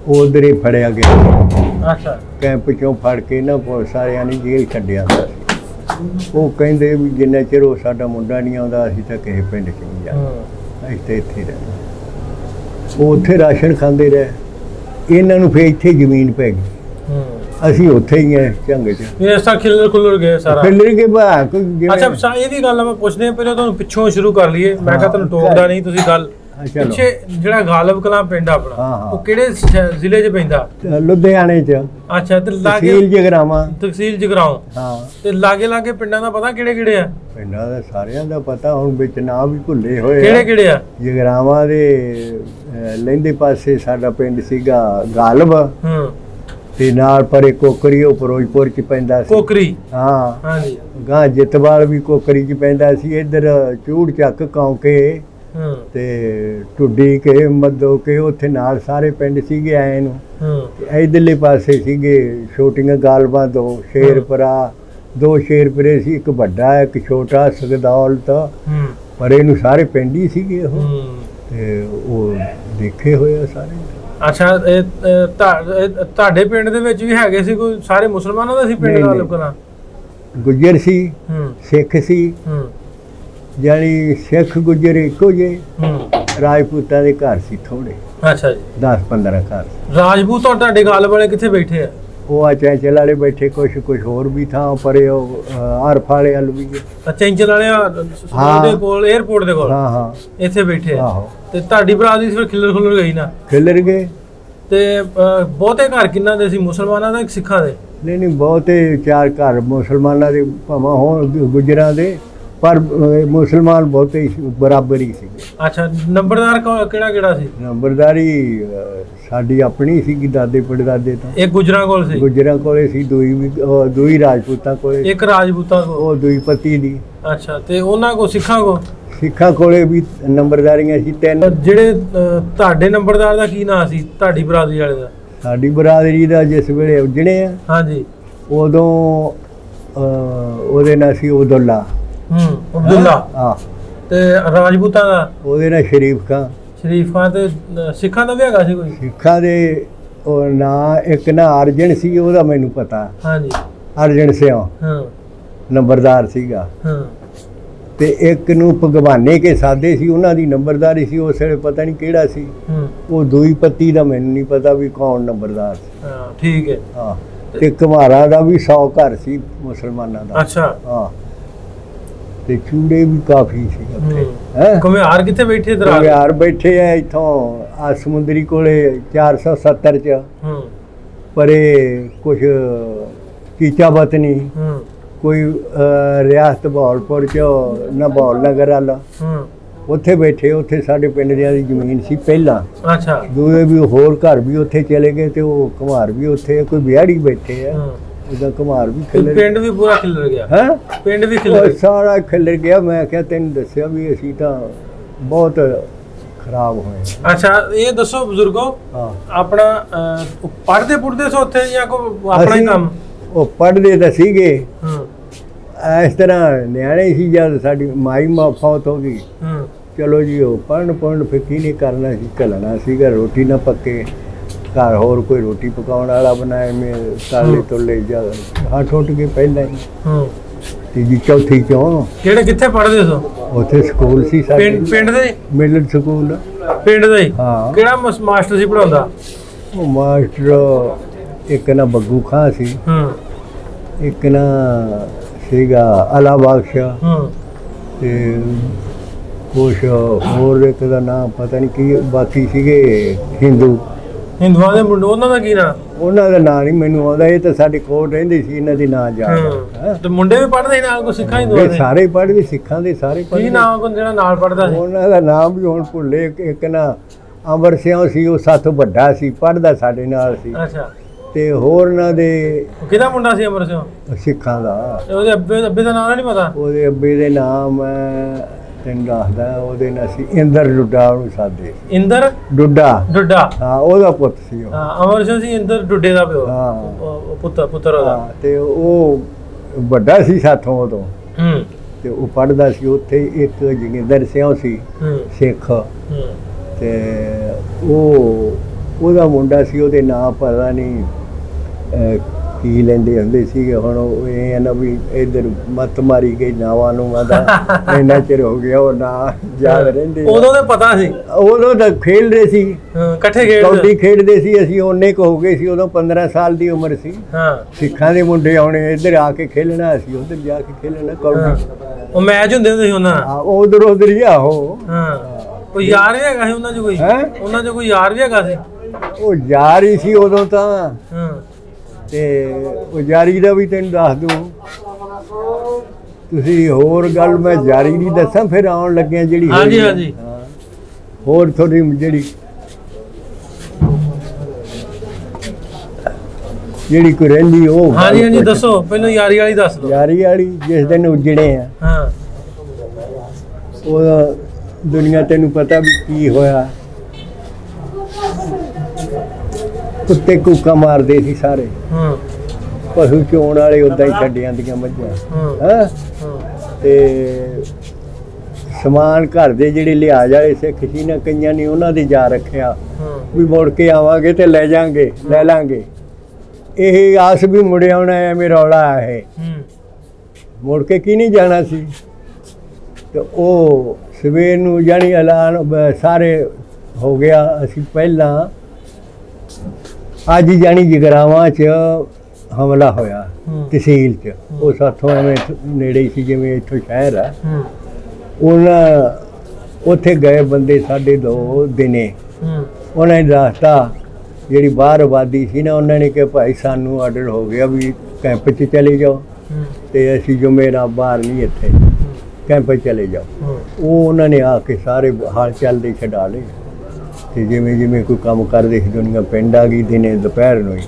ਉਹ ਉੱਧਰ ਹੀ ਫੜਿਆ ਗਿਆ। ਕੈਂਪ 'ਚੋਂ ਫੜ ਕੇ ਨਾ ਪੁਲਿਸ ਵਾਲਿਆਂ ਨੇ ਜੇਲ੍ਹ ਛੱਡਿਆ ਸੀ। ਉਹ ਕਹਿੰਦੇ ਵੀ ਜਿੰਨਾ ਚਿਰ ਉਹ ਸਾਡਾ ਮੁੰਡਾ ਨਹੀਂ ਆਉਂਦਾ ਅਸੀਂ ਤਾਂ ਕਿਸੇ ਪਿੰਡ 'ਚ ਨਹੀਂ ਜਾਣਾ, ਅਸੀਂ ਤਾਂ ਇੱਥੇ ਰਹਿਣਾ। ਉਹ ਉੱਥੇ ਰਾਸ਼ਨ ਖਾਂਦੇ ਰਹੇ। ਇਹਨਾਂ ਨੂੰ ਫਿਰ ਇੱਥੇ ਜ਼ਮੀਨ ਪੈ ਗਈ। ਅਸੀਂ ਉੱਥੇ ਹੀ ਆ ਝੰਗ 'ਚ। ਇਸ ਤਰ੍ਹਾਂ ਖਿਲਰ ਗਏ ਸਾਰਾ। ਖਿਲਰ ਕੇ ਅੱਛਾ ਇਹ ਵੀ ਗੱਲ ਮੈਂ ਪੁੱਛਦੇ ਪਹਿਲਾਂ ਤੁਹਾਨੂੰ ਪਿੱਛੋਂ ਸ਼ੁਰੂ ਕਰ ਲਈਏ। ਮੈਂ ਕਿਹਾ ਤੁਹਾਨੂੰ ਟੋਕਦਾ ਨਹੀਂ, ਤੁਸੀਂ ਗੱਲ ਚਲੋ ਪਿੱਛੇ ਜਿਹੜਾ ਗਾਲਬ ਕਲਾਂ ਪਿੰਡ ਆਪਣਾ ਉਹ ਕਿਹੜੇ ਜ਼ਿਲ੍ਹੇ 'ਚ ਪੈਂਦਾ? ਲੁਧਿਆਣੇ 'ਚ। ਅੱਛਾ, ਤੇ ਲਾਗੇ ਤਹਿਸੀਲ ਜਗਰਾਵਾਂ। ਤਹਿਸੀਲ ਜਗਰਾਉਂ। ਹਾਂ, ਤੇ ਲਾਗੇ ਪਿੰਡਾਂ ਦਾ ਪਤਾ ਕਿਹੜੇ ਕਿਹੜੇ ਆ? ਪਿੰਡਾਂ ਦਾ ਸਾਰਿਆਂ ਦਾ ਪਤਾ, ਹੁਣ ਵਿੱਚ ਨਾਮ ਵੀ ਭੁੱਲੇ ਹੋਏ। ਕਿਹੜੇ ਕਿਹੜੇ ਆ? ਜਗਰਾਵਾਂ ਦੇ ਲਹਿੰਦੇ ਪਾਸੇ ਸਾਡਾ ਪਿੰਡ ਸੀਗਾ ਗਾਲਬ। ਤੇ ਨਾਲ ਪਰੇ ਕੋਕਰੀ, ਉਹ ਫਿਰੋਜ਼ਪੁਰ ਚ ਪੈਂਦਾ ਸੀ। ਕੋਕਰੀ? ਹਾਂ ਹਾਂਜੀ। ਗਾਂ ਜਿੱਤਵਾਲ ਵੀ ਕੋਕਰੀ ਚ ਪੈਂਦਾ ਸੀ। ਇੱਧਰ ਚੂੜ ਚੱਕ ਕੌਂਕੇ ਤੇ ਟੁੱਡੀ ਕੇ ਮੱਦੋ ਕੇ, ਉੱਥੇ ਨਾਲ ਸਾਰੇ ਪਿੰਡ ਸੀਗੇ ਆਏ ਨੂੰ। ਇਧਰਲੇ ਪਾਸੇ ਸੀਗੇ ਛੋਟੀਆਂ ਗਾਲਬਾਂ, 2 ਸ਼ੇਰਪੁਰਾ, 2 ਸ਼ੇਰਪੁਰੇ ਸੀ, ਇੱਕ ਵੱਡਾ ਇੱਕ ਛੋਟਾ ਸਗਦੌਲਤ। ਪਰ ਇਹਨੂੰ ਸਾਰੇ ਪਿੰਡ ਹੀ ਸੀਗੇ ਉਹ, ਤੇ ਉਹ ਦੇਖੇ ਹੋਏ ਆ ਸਾਰੇ। ਅੱਛਾ, ਤੁਹਾਡੇ ਪਿੰਡ ਦੇ ਵਿੱਚ ਵੀ ਹੈਗੇ ਸੀ ਕੋਈ? ਸਾਰੇ ਮੁਸਲਮਾਨਾਂ ਦਾ ਸੀ ਪਿੰਡ ਗਾਲਬ ਕਲਾਂ? ਗੁੱਜਰ ਸੀ, ਸਿੱਖ ਸੀ, ਜਾਨੀ ਸਿੱਖ ਗੁੱਜਰ ਇੱਕੋ ਜਿਹੇ। ਰਾਜਪੂਤਾਂ ਦੇ ਘਰ ਸੀ ਥੋੜੇ। ਅੱਛਾ ਜੀ, 10-15 ਘਰ। ਰਾਜਪੂਤ ਤੁਹਾਡੇ ਗਾਲਬ ਵਾਲੇ ਕਿੱਥੇ ਬੈਠੇ ਆ? ਉਹ ਆ ਚੈਂਚਲ ਵਾਲੇ ਬੈਠੇ, ਕੁਛ ਹੋਰ ਵੀ ਥਾਂ ਪਰੇ, ਉਹ ਹਰਫ ਵਾਲੇ ਵੱਲ ਵੀ। ਚੈਂਚਲ ਵਾਲੇ ਦੇ ਕੋਲ, 에어ਪੋਰਟ ਦੇ ਕੋਲ? ਹਾਂ ਹਾਂ, ਇੱਥੇ ਬੈਠੇ ਆ। ਆਹੋ। ਤੇ ਤੁਹਾਡੀ ਬਰਾਦਰੀ ਫਿਰ ਖਿੱਲਰ ਗਈ ਨਾ? ਖਿੱਲਰ ਗਏ। ਤੇ ਬਹੁਤੇ ਘਰ ਕਿੰਨਾ ਦੇ ਸੀ, ਮੁਸਲਮਾਨਾਂ ਦੇ ਕਿ ਸਿੱਖਾਂ ਦੇ? ਨਹੀਂ, ਬਹੁਤੇ 4 ਘਰ ਮੁਸਲਮਾਨਾਂ ਦੇ ਭਾਵੇਂ ਹੋਣ ਗੁੱਜਰਾਂ ਦੇ, ਪਰ ਮੁਸਲਮਾਨ ਬਹੁਤੇ ਬਰਾਬਰ ਹੀ ਸੀ। ਅੱਛਾ, ਨੰਬਰਦਾਰ ਕਿਹੜਾ ਸੀ? ਨੰਬਰਦਾਰੀ ਸਾਡੀ ਆਪਣੀ ਸੀਗੀ, ਦਾਦੇ ਪੜਦਾਦੇ ਤੋਂ। ਇੱਕ ਗੁੱਜਰਾਂ ਕੋਲ ਸੀ? ਗੁੱਜਰਾਂ ਕੋਲੇ ਸੀ, ਦੂਈ ਰਾਜਪੂਤਾਂ ਕੋਲੇ। ਇੱਕ ਰਾਜਪੂਤਾਂ ਕੋਲ? ਉਹ ਦੂਈ ਪਤੀ ਦੀ। ਅੱਛਾ, ਤੇ ਉਹਨਾਂ ਕੋ ਸਿੱਖਾਂ ਕੋ? ਸਿੱਖਾਂ ਕੋਲੇ ਵੀ ਨੰਬਰਦਾਰੀਆਂ ਸੀ 3। ਜਿਹੜੇ ਤੁਹਾਡੇ ਨੰਬਰਦਾਰ ਦਾ ਕੀ ਨਾਂ ਸੀ, ਤੁਹਾਡੀ ਬਰਾਦਰੀ ਵਾਲੇ ਦਾ? ਸਾਡੀ ਬਰਾਦਰੀ ਦਾ ਜਿਸ ਵੇਲੇ ਉਜਣੇ ਆ, ਹਾਂਜੀ, ਉਦੋਂ ਉਹਦੇ ਨਾਂ ਸੀ ਅਬਦੁੱਲਾ। ਅਬਦੁੱਲਾ। ਹਾਂ। ਤੇ ਰਾਜਪੂਤਾਂ ਦਾ? ਉਹਦੇ ਨਾਲ ਸ਼ਰੀਫ ਖਾਂ। ਸ਼ਰੀਫ ਖਾਂ। ਤੇ ਸਿੱਖਾਂ ਦਾ ਵੀ ਹੈਗਾ ਸੀ ਕੋਈ? ਸਿੱਖਾਂ ਦੇ ਉਹ ਨਾਂ ਇੱਕ ਨਾ ਅਰਜਨ ਸੀ, ਉਹਦਾ ਮੈਨੂੰ ਪਤਾ। ਹਾਂਜੀ, ਅਰਜਨ ਸਿਉ ਨੰਬਰਦਾਰ ਸੀਗਾ। ਤੇ ਇੱਕ ਨੂੰ ਭਗਵਾਨੇ ਕੇ ਸਾਦੇ ਸੀ, ਉਹਨਾਂ ਦੀ ਨੰਬਰਦਾਰੀ ਸੀ ਉਸ ਵੇਲੇ, ਪਤਾ ਨਹੀਂ ਕਿਹੜਾ ਸੀ। ਉਹ ਦੂਈ ਪੱਤੀ ਦਾ ਮੈਨੂੰ ਨਹੀਂ ਪਤਾ ਵੀ ਕੌਣ ਨੰਬਰਦਾਰ ਸੀ। ਠੀਕ ਹੈ। ਹਾਂ, ਤੇ ਘਮਾਰਾ ਦਾ ਵੀ 100 ਘਰ ਸੀ ਮੁਸਲਮਾਨਾਂ ਦਾ। ਅੱਛਾ। ਹਾਂ, ਤੇ ਚੂੜੇ ਵੀ ਕਾਫੀ ਸੀ ਉੱਥੇ। ਘੁਮਿਆਰ ਕਿੱਥੇ ਬੈਠੇ? ਘੁਮਿਆਰ ਬੈਠੇ ਆ ਇੱਥੋਂ ਆ ਸਮੁੰਦਰੀ ਕੋਲੇ 470 ਚ। ਪਰੇ ਕੁਛ ਕੀਚਾ ਬਤਨੀ, ਕੋਈ ਰਿਆਸਤ ਬਹਾਵਲਪੁਰ ਚ ਨਾ ਬਹਾਵਲ ਨਗਰ ਵਾਲਾ, ਉੱਥੇ ਬੈਠੇ। ਉੱਥੇ ਸਾਡੇ ਪਿੰਡ ਦਿਆਂ ਦੀ ਜ਼ਮੀਨ ਸੀ ਪਹਿਲਾਂ। ਅੱਛਾ। ਦੂਏ ਵੀ ਹੋਰ ਘਰ ਵੀ ਉੱਥੇ ਚਲੇ ਗਏ, ਤੇ ਉਹ ਘੁਮਾਰ ਵੀ ਉੱਥੇ, ਕੋਈ ਵਿਆੜੀ ਬੈਠੇ ਆ। ਉਹਦਾ ਘੁਮਾਰ ਵੀ ਖਿਲਰ, ਪਿੰਡ ਵੀ ਪੂਰਾ ਖਿਲਰ ਗਿਆ। ਹੈ, ਪਿੰਡ ਵੀ ਖਿਲਰ, ਸਾਰਾ ਖਿਲਰ ਗਿਆ। ਮੈਂ ਕਿਹਾ ਤੈਨੂੰ ਦੱਸਿਆ ਵੀ ਅਸੀਂ ਤਾਂ ਬਹੁਤ ਖਰਾਬ ਹੋਏ। ਅੱਛਾ, ਇਹ ਦੱਸੋ ਬਜ਼ੁਰਗੋ, ਆਪਣਾ ਪੜ੍ਹਦੇ ਸੋ ਉੱਥੇ ਜਾਂ ਕੋਈ ਆਪਣਾ ਹੀ ਕੰਮ? ਉਹ ਪੜ੍ਹਦੇ ਤਾਂ ਸੀਗੇ, ਇਸ ਤਰ੍ਹਾਂ ਨਿਆਣੇ ਸੀ। ਜਦ ਸਾਡੀ ਮਾਈ ਫੌਤ ਹੋ ਗਈ, ਚਲੋ ਜੀ ਉਹ ਪੜ੍ਹਨ ਫਿਰ ਕੀ ਨਹੀਂ ਕਰਨਾ ਸੀ, ਘੱਲਣਾ ਸੀਗਾ। ਰੋਟੀ ਨਾ ਪੱਕੇ ਘਰ, ਹੋਰ ਕੋਈ ਰੋਟੀ ਪਕਾਉਣ ਵਾਲਾ ਬਣਾਏ, ਮੈਂ ਤਾਲੇ ਤੋਲੇ ਜਾ ਹੱਥ ਉੱਟ ਕੇ ਪਹਿਲਾਂ ਹੀ। ਤੀਜੀ ਚੌਥੀ ਚੋਂ। ਕਿੱਥੇ ਪੜ੍ਹਦੇ ਸੋ? ਉੱਥੇ ਸਕੂਲ ਸੀ ਸਾਡੇ ਪਿੰਡ ਦੇ? ਮਿਡਲ ਸਕੂਲ ਪਿੰਡ ਦਾ ਹੀ? ਹਾਂ। ਕਿਹੜਾ ਮਾਸਟਰ ਸੀ ਪੜਾਉਂਦਾ? ਉਹ ਮਾਸਟਰ ਇੱਕ ਨਾ ਬੱਗੂ ਖਾਂ ਸੀ, ਇੱਕ ਨਾ ਸੀਗਾ ਅਲਾ ਬਖਸ਼, ਤੇ ਕੁਛ ਹੋਰ ਇੱਕ ਦਾ ਨਾਮ ਪਤਾ ਨਹੀਂ ਕੀ। ਬਾਕੀ ਸੀਗੇ ਹਿੰਦੂਆਂ ਦੇ ਮੁੰਡੇ, ਉਹਨਾਂ ਦਾ ਕੀ ਨਾਂ? ਉਹਨਾਂ ਦਾ ਨਾਂ ਨਹੀਂ ਮੈਨੂੰ ਆਉਂਦਾ। ਇਹ ਤਾਂ ਸਾਡੇ ਕੋਲ ਰਹਿੰਦੇ ਸੀ, ਇਹਨਾਂ ਦੇ ਨਾਂ ਜਾਣਦਾ। ਤੇ ਮੁੰਡੇ ਵੀ ਪੜ੍ਹਦੇ ਸੀ ਨਾਲ? ਕੋਈ ਸਿੱਖਾਂ ਹਿੰਦੂਆਂ ਦੇ? ਸਾਰੇ ਪੜ੍ਹਦੇ, ਸਿੱਖਾਂ ਦੇ ਸਾਰੇ ਪੜ੍ਹਦੇ। ਕੀ ਨਾਮ ਜਿਹੜਾ ਨਾਲ ਪੜ੍ਹਦਾ ਸੀ? ਉਹਨਾਂ ਦਾ ਨਾਮ ਵੀ ਹੁਣ ਭੁੱਲੇ। ਇੱਕ ਨਾ ਅਮਰ ਸਿਉ ਸੀ, ਉਹ ਸਾਥੋਂ ਵੱਡਾ ਸੀ, ਪੜ੍ਹਦਾ ਸਾਡੇ ਨਾਲ ਸੀ। ਅੱਛਾ। ਤੇ ਹੋਰ ਉਹਨਾਂ ਦੇ ਕਿਹਦਾ ਮੁੰਡਾ ਸੀ ਅਮਰ ਸਿਉ? ਸਿੱਖਾਂ ਦਾ। ਉਹਦੇ ਅੱਬੇ ਦਾ ਨਾਮ ਨਹੀਂ ਪਤਾ? ਉਹਦੇ ਅੱਬੇ ਦੇ ਨਾਮ ਤੈਨੂੰ ਦੱਸਦਾ, ਉਹਦੇ ਨਾਲ ਸੀ ਇੰਦਰ ਡੁੱਡਾ, ਉਹਨੂੰ ਸਾਦੇ। ਇੰਦਰ ਡੁੱਡਾ? ਹਾਂ, ਉਹਦਾ ਪੁੱਤ ਸੀ ਉਹ। ਅਮਰ ਸਿੰਘ ਸੀ ਇੰਦਰ ਡੁੱਡੇ ਦਾ ਪਿਓ? ਹਾਂ, ਪੁੱਤਰ ਉਹਦਾ। ਤੇ ਉਹ ਵੱਡਾ ਸੀ ਸਾਥੋਂ ਉਦੋਂ। ਤੇ ਉਹ ਪੜ੍ਹਦਾ ਸੀ ਉੱਥੇ। ਇੱਕ ਜੋਗਿੰਦਰ ਸਿੰਘ ਸੀ ਸਿੱਖ, ਤੇ ਉਹਦਾ ਮੁੰਡਾ ਸੀ, ਉਹਦੇ ਨਾਂ ਪਤਾ ਨਹੀਂ ਕੀ ਲੈਂਦੇ ਹੁੰਦੇ ਸੀਗੇ। ਹੁਣ ਉਹ ਇਹ ਹੈ ਨਾ ਵੀ ਇੱਧਰ ਮੱਤ ਮਾਰੀ ਗਈ ਨਾਵਾਂ ਨੂੰ, ਇੰਨਾ ਚਿਰ ਹੋ ਗਿਆ ਉਹ ਨਾਂ ਯਾਦ ਰਹਿੰਦੇ। ਉਦੋਂ ਤਾਂ ਪਤਾ ਸੀ, ਉਦੋਂ ਤਾਂ ਖੇਡਦੇ ਸੀ ਇਕੱਠੇ, ਕਬੱਡੀ ਖੇਡਦੇ ਸੀ ਅਸੀਂ। ਉਹਨੇ ਕੁ ਹੋ ਗਏ ਸੀ ਉਦੋਂ, 15 ਸਾਲ ਦੀ ਉਮਰ ਸੀ। ਸਿੱਖਾਂ ਦੇ ਮੁੰਡੇ ਆਉਣੇ ਇੱਧਰ ਆ ਕੇ ਖੇਲਣਾ, ਅਸੀਂ ਉੱਧਰ ਜਾ ਕੇ ਖੇਲਣਾ ਕਬੱਡੀ। ਉਹ ਮੈਚ ਹੁੰਦੇ ਸੀ ਉਹਨਾਂ? ਉਧਰ ਹੀ ਆਹੋ। ਕੋਈ ਯਾਰ ਵੀ ਹੈਗਾ ਸੀ ਉਹਨਾਂ 'ਚ ਕੋਈ ਉਹਨਾਂ 'ਚ ਕੋਈ ਯਾਰ ਵੀ ਹੈਗਾ ਸੀ ਉਹ ਯਾਰ ਹੀ ਸੀ ਉਦੋਂ ਤਾਂ ਹਾਂ ਤੇ ਉਹ ਯਾਰੀ ਦਾ ਵੀ ਤੈਨੂੰ ਦੱਸ ਦੂੰ ਤੁਸੀਂ ਹੋਰ ਗੱਲ ਮੈਂ ਯਾਰੀ ਦੀ ਦੱਸਾਂ ਫਿਰ ਆਉਣ ਲੱਗਿਆ ਜਿਹੜੀ ਹਾਂਜੀ ਹਾਂਜੀ ਹੋਰ ਥੋੜੀ ਜਿਹੜੀ ਕੋਈ ਰਹਿੰਦੀ ਉਹ ਹਾਂਜੀ ਹਾਂਜੀ ਦੱਸੋ ਪਹਿਲਾਂ ਯਾਰੀ ਵਾਲੀ ਦੱਸ ਦਿਓ ਯਾਰੀ ਵਾਲੀ ਜਿਸ ਦਿਨ ਉਜੜੇ ਆ ਹਾਂ ਉਹ ਦੁਨੀਆ ਤੈਨੂੰ ਪਤਾ ਵੀ ਕੀ ਹੋਇਆ ਕੁੱਤੇ ਕੂਕਾਂ ਮਾਰਦੇ ਸੀ ਸਾਰੇ ਹਾਂ ਪਸ਼ੂ ਚੋਣ ਵਾਲੇ ਉਦਾਂ ਹੀ ਛੱਡ ਜਾਂਦੀਆਂ ਮੱਝਾਂ ਹਾਂ ਤੇ ਸਮਾਨ ਘਰ ਦੇ ਜਿਹੜੇ ਲਿਹਾਜ਼ ਵਾਲੇ ਸਿੱਖ ਸੀ ਨਾ ਕਈਆਂ ਨੇ ਉਹਨਾਂ ਦੇ ਜਾ ਰੱਖਿਆ ਵੀ ਮੁੜ ਕੇ ਆਵਾਂਗੇ ਤੇ ਲੈ ਜਾਾਂਗੇ ਲੈ ਲਾਂਗੇ ਇਹ ਆਸ ਵੀ ਮੁੜ ਆਉਣਾ ਐਵੇਂ ਰੌਲਾ ਹੈ ਮੁੜ ਕੇ ਕੀ ਨਹੀਂ ਜਾਣਾ ਸੀ ਤੇ ਉਹ ਸਵੇਰ ਨੂੰ ਜਾਣੀ ਐਲਾਨ ਸਾਰੇ ਹੋ ਗਿਆ ਅਸੀਂ ਪਹਿਲਾਂ ਅੱਜ ਜਾਣੀ ਜਗਰਾਵਾਂ 'ਚ ਹਮਲਾ ਹੋਇਆ ਤਹਿਸੀਲ 'ਚ ਉਹ ਸਾਥੋਂ ਐਵੇਂ ਨੇੜੇ ਸੀ ਜਿਵੇਂ ਇੱਥੋਂ ਸ਼ਹਿਰ ਆ ਉਹਨਾਂ ਉੱਥੇ ਗਏ ਬੰਦੇ ਸਾਡੇ 2 ਦਿਨੇ ਉਹਨਾਂ ਨੇ ਦੱਸਤਾ ਜਿਹੜੀ ਬਾਹਰ ਆਬਾਦੀ ਸੀ ਨਾ ਉਹਨਾਂ ਨੇ ਕਿਹਾ ਭਾਈ ਸਾਨੂੰ ਆਰਡਰ ਹੋ ਗਿਆ ਵੀ ਕੈਂਪ 'ਚ ਚਲੇ ਜਾਓ ਤੇ ਅਸੀਂ ਜੁਮੇਰਾਤ ਬਾਹਰ ਨਹੀਂ ਇੱਥੇ ਕੈਂਪ 'ਚ ਚਲੇ ਜਾਓ ਉਹ ਉਹਨਾਂ ਨੇ ਆ ਕੇ ਸਾਰੇ ਹਾਲ ਚਾਲ ਦੇ ਛਡਾ ਲਏ ਤੇ ਜਿਵੇਂ ਜਿਵੇਂ ਕੋਈ ਕੰਮ ਕਰਦੇ ਸੀ ਦੁਨੀਆ ਪਿੰਡ ਆ ਗਈ ਦਿਨੇ ਦੁਪਹਿਰ ਨੂੰ ਹੀ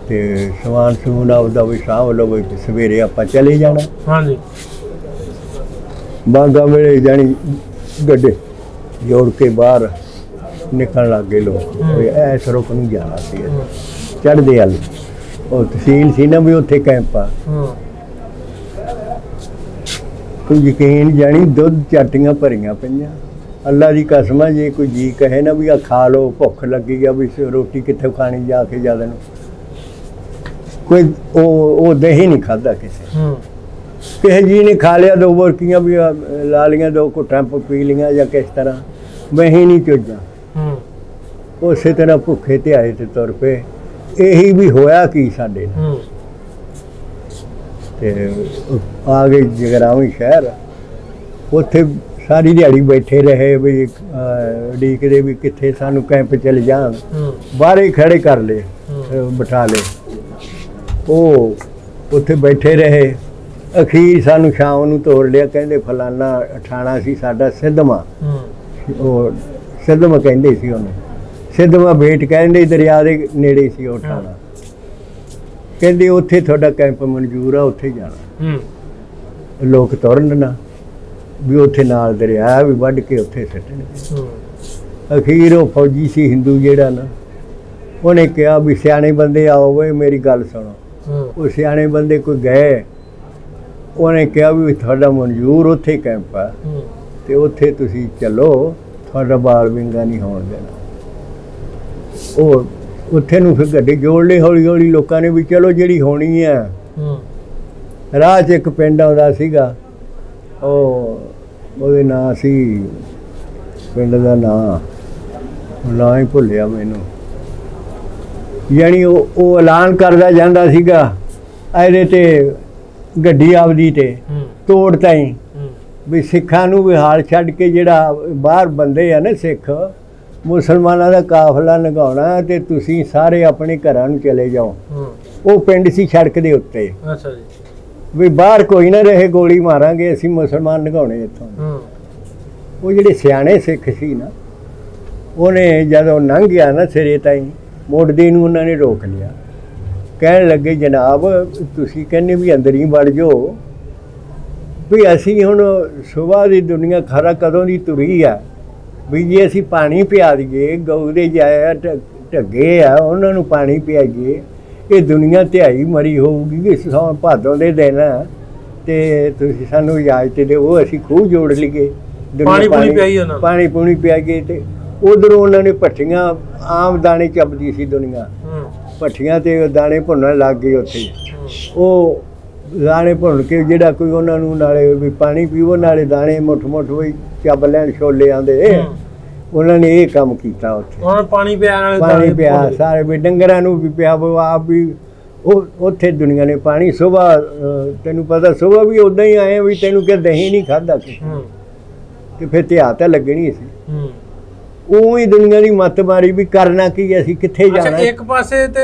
ਤੇ ਸਮਾਨ ਸਮੂਨ ਆਪਦਾ ਵੀ ਸਾਂਭ ਲਓ ਵੀ ਸਵੇਰੇ ਆਪਾਂ ਚਲੇ ਜਾਣਾ ਹਾਂਜੀ ਬਾਗਾ ਵੇਲੇ ਜਾਣੀ ਗੱਡੇ ਜੋੜ ਕੇ ਬਾਹਰ ਨਿਕਲਣ ਲੱਗ ਗਏ ਲੋਕ ਐਸ ਰੁਕ ਨੂੰ ਜਾਣਾ ਸੀ ਚੜ੍ਹਦੇ ਵਾਲੀ ਉਹ ਤਹਿਸੀਲ ਸੀ ਨਾ ਵੀ ਉੱਥੇ ਕੈਂਪ ਆ ਕੋਈ ਯਕੀਨ ਜਾਣੀ ਦੁੱਧ ਚਾਟੀਆਂ ਭਰੀਆਂ ਪਈਆਂ ਅੱਲਾ ਦੀ ਕਸਮ ਆ ਜੇ ਕੋਈ ਜੀ ਕਹੇ ਨਾ ਵੀ ਆ ਖਾ ਲਓ ਭੁੱਖ ਲੱਗੀ ਆ ਵੀ ਰੋਟੀ ਕਿੱਥੇ ਖਾਣੀ ਜਾ ਕੇ ਜ਼ਿਆਦਾ ਨੂੰ ਕੋਈ ਉਹ ਦਹੀਂ ਨਹੀਂ ਖਾਧਾ ਕਿਸੇ ਜੀ ਨੇ ਖਾ ਲਿਆ 2 ਬੁਰਕੀਆਂ ਵੀ ਲਾ ਲੀਆਂ 2 ਘੁੱਟਾਂ ਪੀ ਲੀਆਂ ਜਾਂ ਕਿਸ ਤਰ੍ਹਾਂ ਮੈਂ ਹੀ ਨਹੀਂ ਚੁੱਜਾਂ ਉਸੇ ਤਰ੍ਹਾਂ ਭੁੱਖੇ ਤੇ ਆਏ ਤੇ ਤੁਰ ਪਏ ਇਹੀ ਵੀ ਹੋਇਆ ਕੀ ਸਾਡੇ ਨਾਲ ਤੇ ਆ ਗਏ ਜਗਰਾਵੀਂ ਸ਼ਹਿਰ ਉੱਥੇ ਸਾਰੀ ਦਿਹਾੜੀ ਬੈਠੇ ਰਹੇ ਵੀ ਉਡੀਕਦੇ ਵੀ ਕਿੱਥੇ ਸਾਨੂੰ ਕੈਂਪ ਚਲੇ ਜਾਣ ਬਾਹਰ ਖੜੇ ਕਰ ਲਏ ਬਿਠਾ ਲਏ ਉਹ ਉੱਥੇ ਬੈਠੇ ਰਹੇ ਅਖੀਰ ਸਾਨੂੰ ਸ਼ਾਮ ਨੂੰ ਤੋੜ ਲਿਆ ਕਹਿੰਦੇ ਫਲਾਨਾ ਠਾਣਾ ਸੀ ਸਾਡਾ ਸਿੱਧਵਾਂ ਉਹ ਸਿੱਧਵਾਂ ਕਹਿੰਦੇ ਸੀ ਉਹਨੂੰ ਸਿੱਧਵਾਂ ਬੇਟ ਕਹਿੰਦੇ ਦਰਿਆ ਦੇ ਨੇੜੇ ਸੀ ਉਹ ਠਾਣਾ ਕਹਿੰਦੇ ਉੱਥੇ ਤੁਹਾਡਾ ਕੈਂਪ ਮਨਜ਼ੂਰ ਆ ਉੱਥੇ ਜਾਣਾ ਲੋਕ ਤੁਰਨ ਨਾ ਵੀ ਉੱਥੇ ਨਾਲ ਦਰਿਆ ਵੀ ਵੱਢ ਕੇ ਉੱਥੇ ਸੁੱਟਣਗੇ ਅਖੀਰ ਉਹ ਫੌਜੀ ਸੀ ਹਿੰਦੂ ਜਿਹੜਾ ਨਾ ਉਹਨੇ ਕਿਹਾ ਵੀ ਸਿਆਣੇ ਬੰਦੇ ਆਓ ਵੇ ਮੇਰੀ ਗੱਲ ਸੁਣੋ ਉਹ ਸਿਆਣੇ ਬੰਦੇ ਕੋਈ ਗਏ ਉਹਨੇ ਕਿਹਾ ਵੀ ਤੁਹਾਡਾ ਮਨਜ਼ੂਰ ਉੱਥੇ ਕੈਂਪ ਆ ਤੇ ਉੱਥੇ ਤੁਸੀਂ ਚੱਲੋ ਤੁਹਾਡਾ ਬਾਲ ਵਿੰਗਾ ਨਹੀਂ ਹੋਣ ਦੇਣਾ ਉਹ ਉੱਥੇ ਨੂੰ ਫਿਰ ਗੱਡੀ ਜੋੜ ਲਈ ਹੌਲੀ ਹੌਲੀ ਲੋਕਾਂ ਨੇ ਵੀ ਚਲੋ ਜਿਹੜੀ ਹੋਣੀ ਆ ਰਾਹ 'ਚ ਇੱਕ ਪਿੰਡ ਆਉਂਦਾ ਸੀਗਾ ਉਹਦੇ ਨਾਂ ਸੀ ਪਿੰਡ ਦਾ ਨਾਂ ਹੀ ਭੁੱਲਿਆ ਮੈਨੂੰ ਯਾਨੀ ਉਹ ਐਲਾਨ ਕਰਦਾ ਜਾਂਦਾ ਸੀਗਾ ਇਹਦੇ ਤੇ ਗੱਡੀ ਆਪਦੀ ਤੇ ਤੋੜ ਤਾਈ ਵੀ ਸਿੱਖਾਂ ਨੂੰ ਵੀ ਹਾਲ ਛੱਡ ਕੇ ਜਿਹੜਾ ਬਾਹਰ ਬੰਦੇ ਆ ਨਾ ਸਿੱਖ ਮੁਸਲਮਾਨਾਂ ਦਾ ਕਾਫਲਾ ਲੰਘਾਉਣਾ ਤੇ ਤੁਸੀਂ ਸਾਰੇ ਆਪਣੇ ਘਰਾਂ ਨੂੰ ਚਲੇ ਜਾਓ ਉਹ ਪਿੰਡ ਸੀ ਸੜਕ ਦੇ ਉੱਤੇ ਅੱਛਾ ਜੀ ਵੀ ਬਾਹਰ ਕੋਈ ਨਾ ਰਹੇ ਗੋਲੀ ਮਾਰਾਂਗੇ ਅਸੀਂ ਮੁਸਲਮਾਨ ਲੰਘਾਉਣੇ ਇੱਥੋਂ ਉਹ ਜਿਹੜੇ ਸਿਆਣੇ ਸਿੱਖ ਸੀ ਨਾ ਉਹਨੇ ਜਦੋਂ ਲੰਘ ਗਿਆ ਨਾ ਸਿਰੇ ਤਾਈਂ ਮੁੜਦੇ ਨੂੰ ਉਹਨਾਂ ਨੇ ਰੋਕ ਲਿਆ ਕਹਿਣ ਲੱਗੇ ਜਨਾਬ ਤੁਸੀਂ ਕਹਿੰਦੇ ਵੀ ਅੰਦਰ ਹੀ ਵੜ ਜਾਓ ਵੀ ਅਸੀਂ ਹੁਣ ਸੁਬਾਹ ਦੀ ਦੁਨੀਆ ਖਰਾ ਕਦੋਂ ਦੀ ਤੁਰੀ ਆ ਵੀ ਜੇ ਅਸੀਂ ਪਾਣੀ ਪਿਆ ਦਈਏ ਗਊ ਦੇ ਜਾਇਆ ਢੱਗੇ ਆ ਉਹਨਾਂ ਨੂੰ ਪਾਣੀ ਪਿਆਈਏ ਇਹ ਦੁਨੀਆ ਧਿਆਈ ਮਰੀ ਹੋਊਗੀ ਕਿ ਸੌਣ ਭਾਦੋਂ ਦੇ ਦਿਨ ਤੇ ਤੁਸੀਂ ਸਾਨੂੰ ਇਜਾਜ਼ਤ ਦਿਓ ਅਸੀਂ ਖੂਹ ਜੋੜ ਲਈਏ ਪਾਣੀ ਪੂਣੀ ਪਿਆਈਏ ਤੇ ਉਧਰੋਂ ਉਹਨਾਂ ਨੇ ਭੱਠੀਆਂ ਆਮ ਦਾਣੇ ਚੱਬਦੀ ਸੀ ਦੁਨੀਆ ਭੱਠੀਆਂ ਤੇ ਦਾਣੇ ਭੁੰਨਣ ਲੱਗ ਗਏ ਉੱਥੇ ਉਹ ਦਾਣੇ ਭੁੰਨ ਕੇ ਜਿਹੜਾ ਕੋਈ ਉਹਨਾਂ ਨੂੰ ਨਾਲੇ ਵੀ ਪਾਣੀ ਪੀਵੋ ਨਾਲੇ ਦਾਣੇ ਮੁੱਠ ਮੁੱਠ ਵੀ ਚੱਬ ਲੈਣ ਛੋਲੇ ਆਉਂਦੇ ਉਹਨਾਂ ਨੇ ਇਹ ਕੰਮ ਕੀਤਾ ਉੱਥੇ ਪਾਣੀ ਪਿਆ ਸਾਰੇ ਵੀ ਡੰਗਰਾਂ ਨੂੰ ਵੀ ਪਿਆ ਆਪ ਵੀ ਉਹ ਉੱਥੇ ਦੁਨੀਆ ਨੇ ਪਾਣੀ ਸੁਬਾਹ ਤੈਨੂੰ ਪਤਾ ਸੁਬਾਹ ਵੀ ਉੱਦਾਂ ਹੀ ਆਏ ਵੀ ਤੈਨੂੰ ਕਿ ਦਹੀਂ ਨਹੀਂ ਖਾਧਾ ਤੇ ਫਿਰ ਧਿਆ ਤਾਂ ਲੱਗਣੀ ਸੀ ਉਹ ਹੀ ਦੁਨੀਆ ਦੀ ਮੱਤ ਮਾਰੀ ਵੀ ਕਰਨਾ ਕੀ, ਅਸੀਂ ਕਿੱਥੇ ਜਾਣਾ। ਇੱਕ ਪਾਸੇ ਤੇ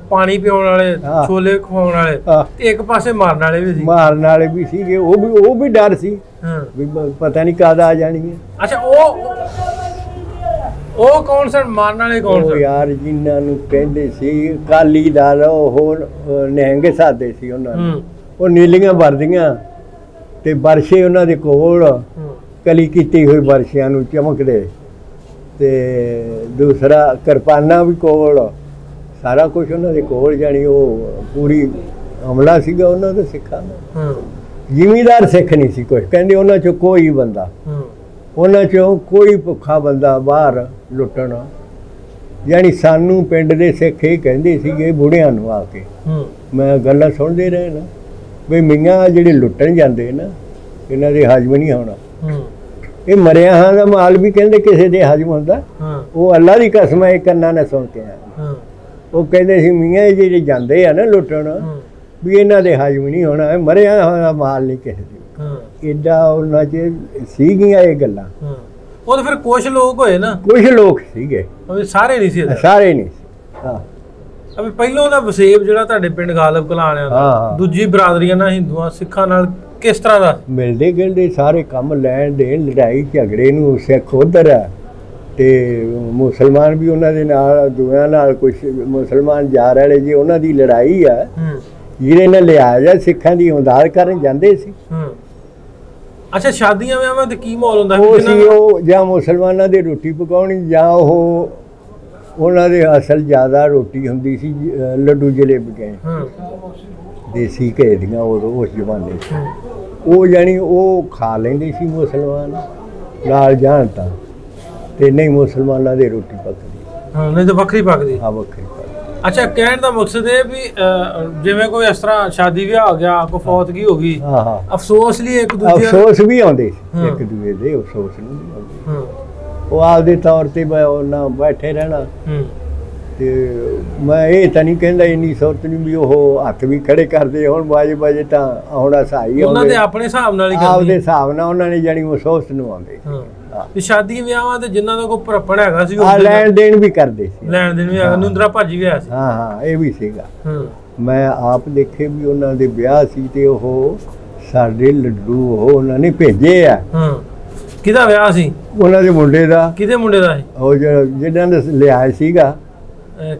ਪਾਣੀ ਪਿਆਉਣ ਵਾਲੇ, ਛੋਲੇ ਖਵਾਉਣ ਵਾਲੇ, ਤੇ ਇੱਕ ਪਾਸੇ ਮਾਰਨ ਵਾਲੇ ਵੀ ਸੀ। ਮਾਰਨ ਵਾਲੇ ਵੀ ਸੀਗੇ, ਉਹ ਵੀ ਡਰ ਸੀ ਵੀ ਪਤਾ ਨਹੀਂ ਕਦ ਆ ਜਾਣੀ ਹੈ। ਅੱਛਾ, ਉਹ ਕੌਣ ਸਨ ਮਾਰਨ ਵਾਲੇ? ਕੌਣ ਸਨ ਯਾਰ? ਜਿਨ੍ਹਾਂ ਨੂੰ ਕਹਿੰਦੇ ਸੀ ਅਕਾਲੀ ਦਲ, ਉਹ ਨਿਹੰਗ ਸਾਦੇ ਸੀ ਉਹਨਾਂ ਨੂੰ। ਉਹ ਨੀਲੀਆਂ ਵਰਦੀਆਂ ਤੇ ਬਰਸ਼ੇ ਉਹਨਾਂ ਦੇ ਕੋਲ, ਕਲੀ ਕੀਤੀ ਹੋਈ ਬਰਸ਼ਿਆਂ ਨੂੰ ਚਮਕਦੇ, ਤੇ ਦੂਸਰਾ ਕਿਰਪਾਨਾਂ ਵੀ ਕੋਲ, ਸਾਰਾ ਕੁਝ ਉਹਨਾਂ ਦੇ ਕੋਲ। ਜਾਣੀ ਉਹ ਪੂਰੀ ਹਮਲਾ ਸੀਗਾ ਉਹਨਾਂ ਦਾ ਸਿੱਖਾਂ ਦਾ। ਜ਼ਿਮੀਦਾਰ ਸਿੱਖ ਨਹੀਂ ਸੀ ਕੁਛ, ਕਹਿੰਦੇ ਉਹਨਾਂ ਚੋਂ ਕੋਈ ਬੰਦਾ, ਉਹਨਾਂ ਚੋਂ ਕੋਈ ਭੁੱਖਾ ਬੰਦਾ ਬਾਹਰ ਲੁੱਟਣਾ। ਯਾਨੀ ਸਾਨੂੰ ਪਿੰਡ ਦੇ ਸਿੱਖ ਇਹ ਕਹਿੰਦੇ ਸੀਗੇ ਬੁੜਿਆਂ ਨੂੰ ਆ ਕੇ, ਮੈਂ ਗੱਲਾਂ ਸੁਣਦੇ ਰਹੇ ਨਾ, ਵੀ ਮੀਆਂ ਜਿਹੜੇ ਲੁੱਟਣ ਜਾਂਦੇ ਨਾ, ਇਹਨਾਂ ਦੇ ਹਜਮ ਨਹੀਂ ਹੋਣਾ। ਇਹ ਮਰਿਆ ਹਾਂ ਦਾ ਮਾਲ ਵੀ ਕਹਿੰਦੇ ਕਿਸੇ ਦੇ ਹਜਮ ਹੁੰਦਾ। ਉਹ ਅੱਲਾ ਦੀ ਕਸਮ ਹੈ, ਕੰਨਾਂ ਨੇ ਸੁਣ ਕੇ ਆਇਆ। ਉਹ ਕਹਿੰਦੇ ਸੀ ਮੀਆਂ ਇਹ ਜਿਹੜੇ ਜਾਂਦੇ ਆ ਨਾ ਲੁੱਟਣ, ਵੀ ਇਹਨਾਂ ਦੇ ਹਜਮ ਨਹੀਂ ਹੋਣਾ, ਮਰਿਆ ਹੋਇਆ ਮਾਲ ਨਹੀਂ ਕਿਸੇ ਦੇ। ਏਡਾ ਉਹਨਾਂ 'ਚ ਸੀਗੀਆਂ ਇਹ ਗੱਲਾਂ। ਉਹ ਤਾਂ ਫਿਰ ਕੁਛ ਲੋਕ ਹੋਏ ਨਾ, ਕੁਛ ਲੋਕ ਸੀਗੇ, ਸਾਰੇ ਨਹੀਂ ਸੀ। ਸਾਰੇ ਨਹੀਂ ਸੀ। ਹਾਂ, ਅਬੇ ਪਹਿਲੋਂ ਦਾ ਵਸੇਬ ਜਿਹੜਾ ਤੁਹਾਡੇ ਪਿੰਡ ਗਾਲਬ ਕਲਾਂ ਵਾਲਿਆਂ ਦਾ, ਦੂਜੀ ਬਰਾਦਰੀਆਂ ਨਾਲ, ਹਿੰਦੂਆਂ ਸਿੱਖਾਂ ਨਾਲ ਕਿਸ ਤਰ੍ਹਾਂ ਦਾ? ਮਿਲਦੇ ਗਿਲਦੇ ਸਾਰੇ ਕੰਮ, ਲੈਣ ਦੇਣ, ਲੜਾਈ ਝਗੜੇ ਨੂੰ। ਸਿੱਖ ਉੱਧਰ ਆ ਤੇ ਮੁਸਲਮਾਨ ਵੀ ਉਹਨਾਂ ਦੇ ਨਾਲ, ਦੁਆ ਨਾਲ। ਕੁਛ ਮੁਸਲਮਾਨ ਯਾਰ ਵਾਲੇ ਜੀ, ਉਹਨਾਂ ਦੀ ਲੜਾਈ ਆ, ਜਿਹਦੇ ਨਾਲ ਲਿਹਾਜ਼ਾ ਸਿੱਖਾਂ ਦੀ ਇਮਦਾਦ ਕਰਨ ਜਾਂਦੇ ਸੀ। ਅੱਛਾ, ਸ਼ਾਦੀਆਂ ਵਿਆਹਾਂ ਤੇ ਕੀ ਮਾਹੌਲ ਹੁੰਦਾ? ਉਹ ਸੀ ਉਹ ਜਾਂ ਮੁਸਲਮਾਨਾਂ ਦੇ ਰੋਟੀ ਪਕਾਉਣੀ, ਜਾਂ ਉਹ ਉਹਨਾਂ ਦੇ ਅਸਲ ਜ਼ਿਆਦਾ ਰੋਟੀ ਹੁੰਦੀ ਸੀ ਲੱਡੂ ਜਲੇਬੀਆਂ ਦੇਸੀ ਘੇ ਦੀਆਂ ਉਸ ਜ਼ਮਾਨੇ 'ਚ। ਉਹ ਜਾਣੀ ਉਹ ਖਾ ਲੈਂਦੇ ਸੀ ਮੁਸਲਮਾਨ ਨਾਲ ਜਾਣ ਤਾਂ, ਤੇ ਨਹੀਂ ਮੁਸਲਮਾਨਾਂ ਦੇ ਰੋਟੀ ਪੱਕਦੀ, ਨਹੀਂ ਤਾਂ ਵੱਖਰੀ ਪੱਕਦੀ। ਹਾਂ, ਵੱਖਰੀ। ਅੱਛਾ, ਕਹਿਣ ਦਾ ਮਕਸਦ ਇਹ ਵੀ ਜਿਵੇਂ ਕੋਈ ਇਸ ਤਰ੍ਹਾਂ ਸ਼ਾਦੀ ਵਿਆਹ ਹੋ ਗਿਆ, ਕੋਈ ਫੌਤਗੀ ਹੋ ਗਈ, ਅਫਸੋਸ ਲਈ ਇੱਕ ਦੂਜੇ ਅਫਸੋਸ ਵੀ ਆਉਂਦੇ ਸੀ, ਇੱਕ ਦੂਜੇ ਦੇ ਅਫਸੋਸ ਨਹੀਂ ਆਉਂਦੇ। ਉਹ ਆਪਦੇ ਤੌਰ ਤੇ ਉਹਨਾਂ ਬੈਠੇ ਰਹਿਣਾ। ਤੇ ਮੈਂ ਇਹ ਤਾਂ ਨਹੀਂ ਕਹਿੰਦਾ ਇੰਨੀ ਸੁਰਤ ਨਹੀਂ ਵੀ ਉਹ ਹੱਥ ਵੀ ਖੜੇ ਕਰਦੇ ਹੁਣ ਬਾਜੇ ਤਾਂ ਆਉਣਾ ਸਹਾਈ ਉਹਨਾਂ ਦੇ ਆਪਣੇ ਹਿਸਾਬ ਨਾਲ ਹੀ ਕਰਦੇ, ਆਪਦੇ ਹਿਸਾਬ ਨਾਲ ਉਹਨਾਂ ਨੇ ਜਾਣੀ ਮਹਿਸੂਸ ਨੂੰ ਆਉਂਦੇ। ਤੇ ਸ਼ਾਦੀ ਵਿਆਹਾਂ ਤੇ ਜਿਨ੍ਹਾਂ ਦਾ ਕੋਈ ਭਰਪਣ ਹੈਗਾ ਸੀ, ਉਹ ਲੈਣ ਦੇਣ ਵੀ ਕਰਦੇ ਸੀ। ਲੈਣ ਦੇਣ ਵੀ ਹੈਗਾ, ਨੁੰਦਰਾ ਭਾਜੀ ਵੀ ਆਇਆ ਸੀ। ਹਾਂ, ਇਹ ਵੀ ਸੀਗਾ। ਮੈਂ ਆਪ ਦੇਖੇ ਵੀ ਉਹਨਾਂ ਦੇ ਵਿਆਹ ਸੀ ਤੇ ਉਹ ਸਾਡੇ ਲੱਡੂ ਉਹਨਾਂ ਨੇ ਭੇਜੇ ਆ। ਕਿਹਦਾ ਵਿਆਹ ਸੀ? ਉਹਨਾਂ ਦੇ ਮੁੰਡੇ ਦਾ। ਕਿਹਦੇ ਮੁੰਡੇ ਦਾ? ਉਹ ਜਿਹਨਾਂ ਨੇ ਲਿਆਇਆ ਸੀਗਾ।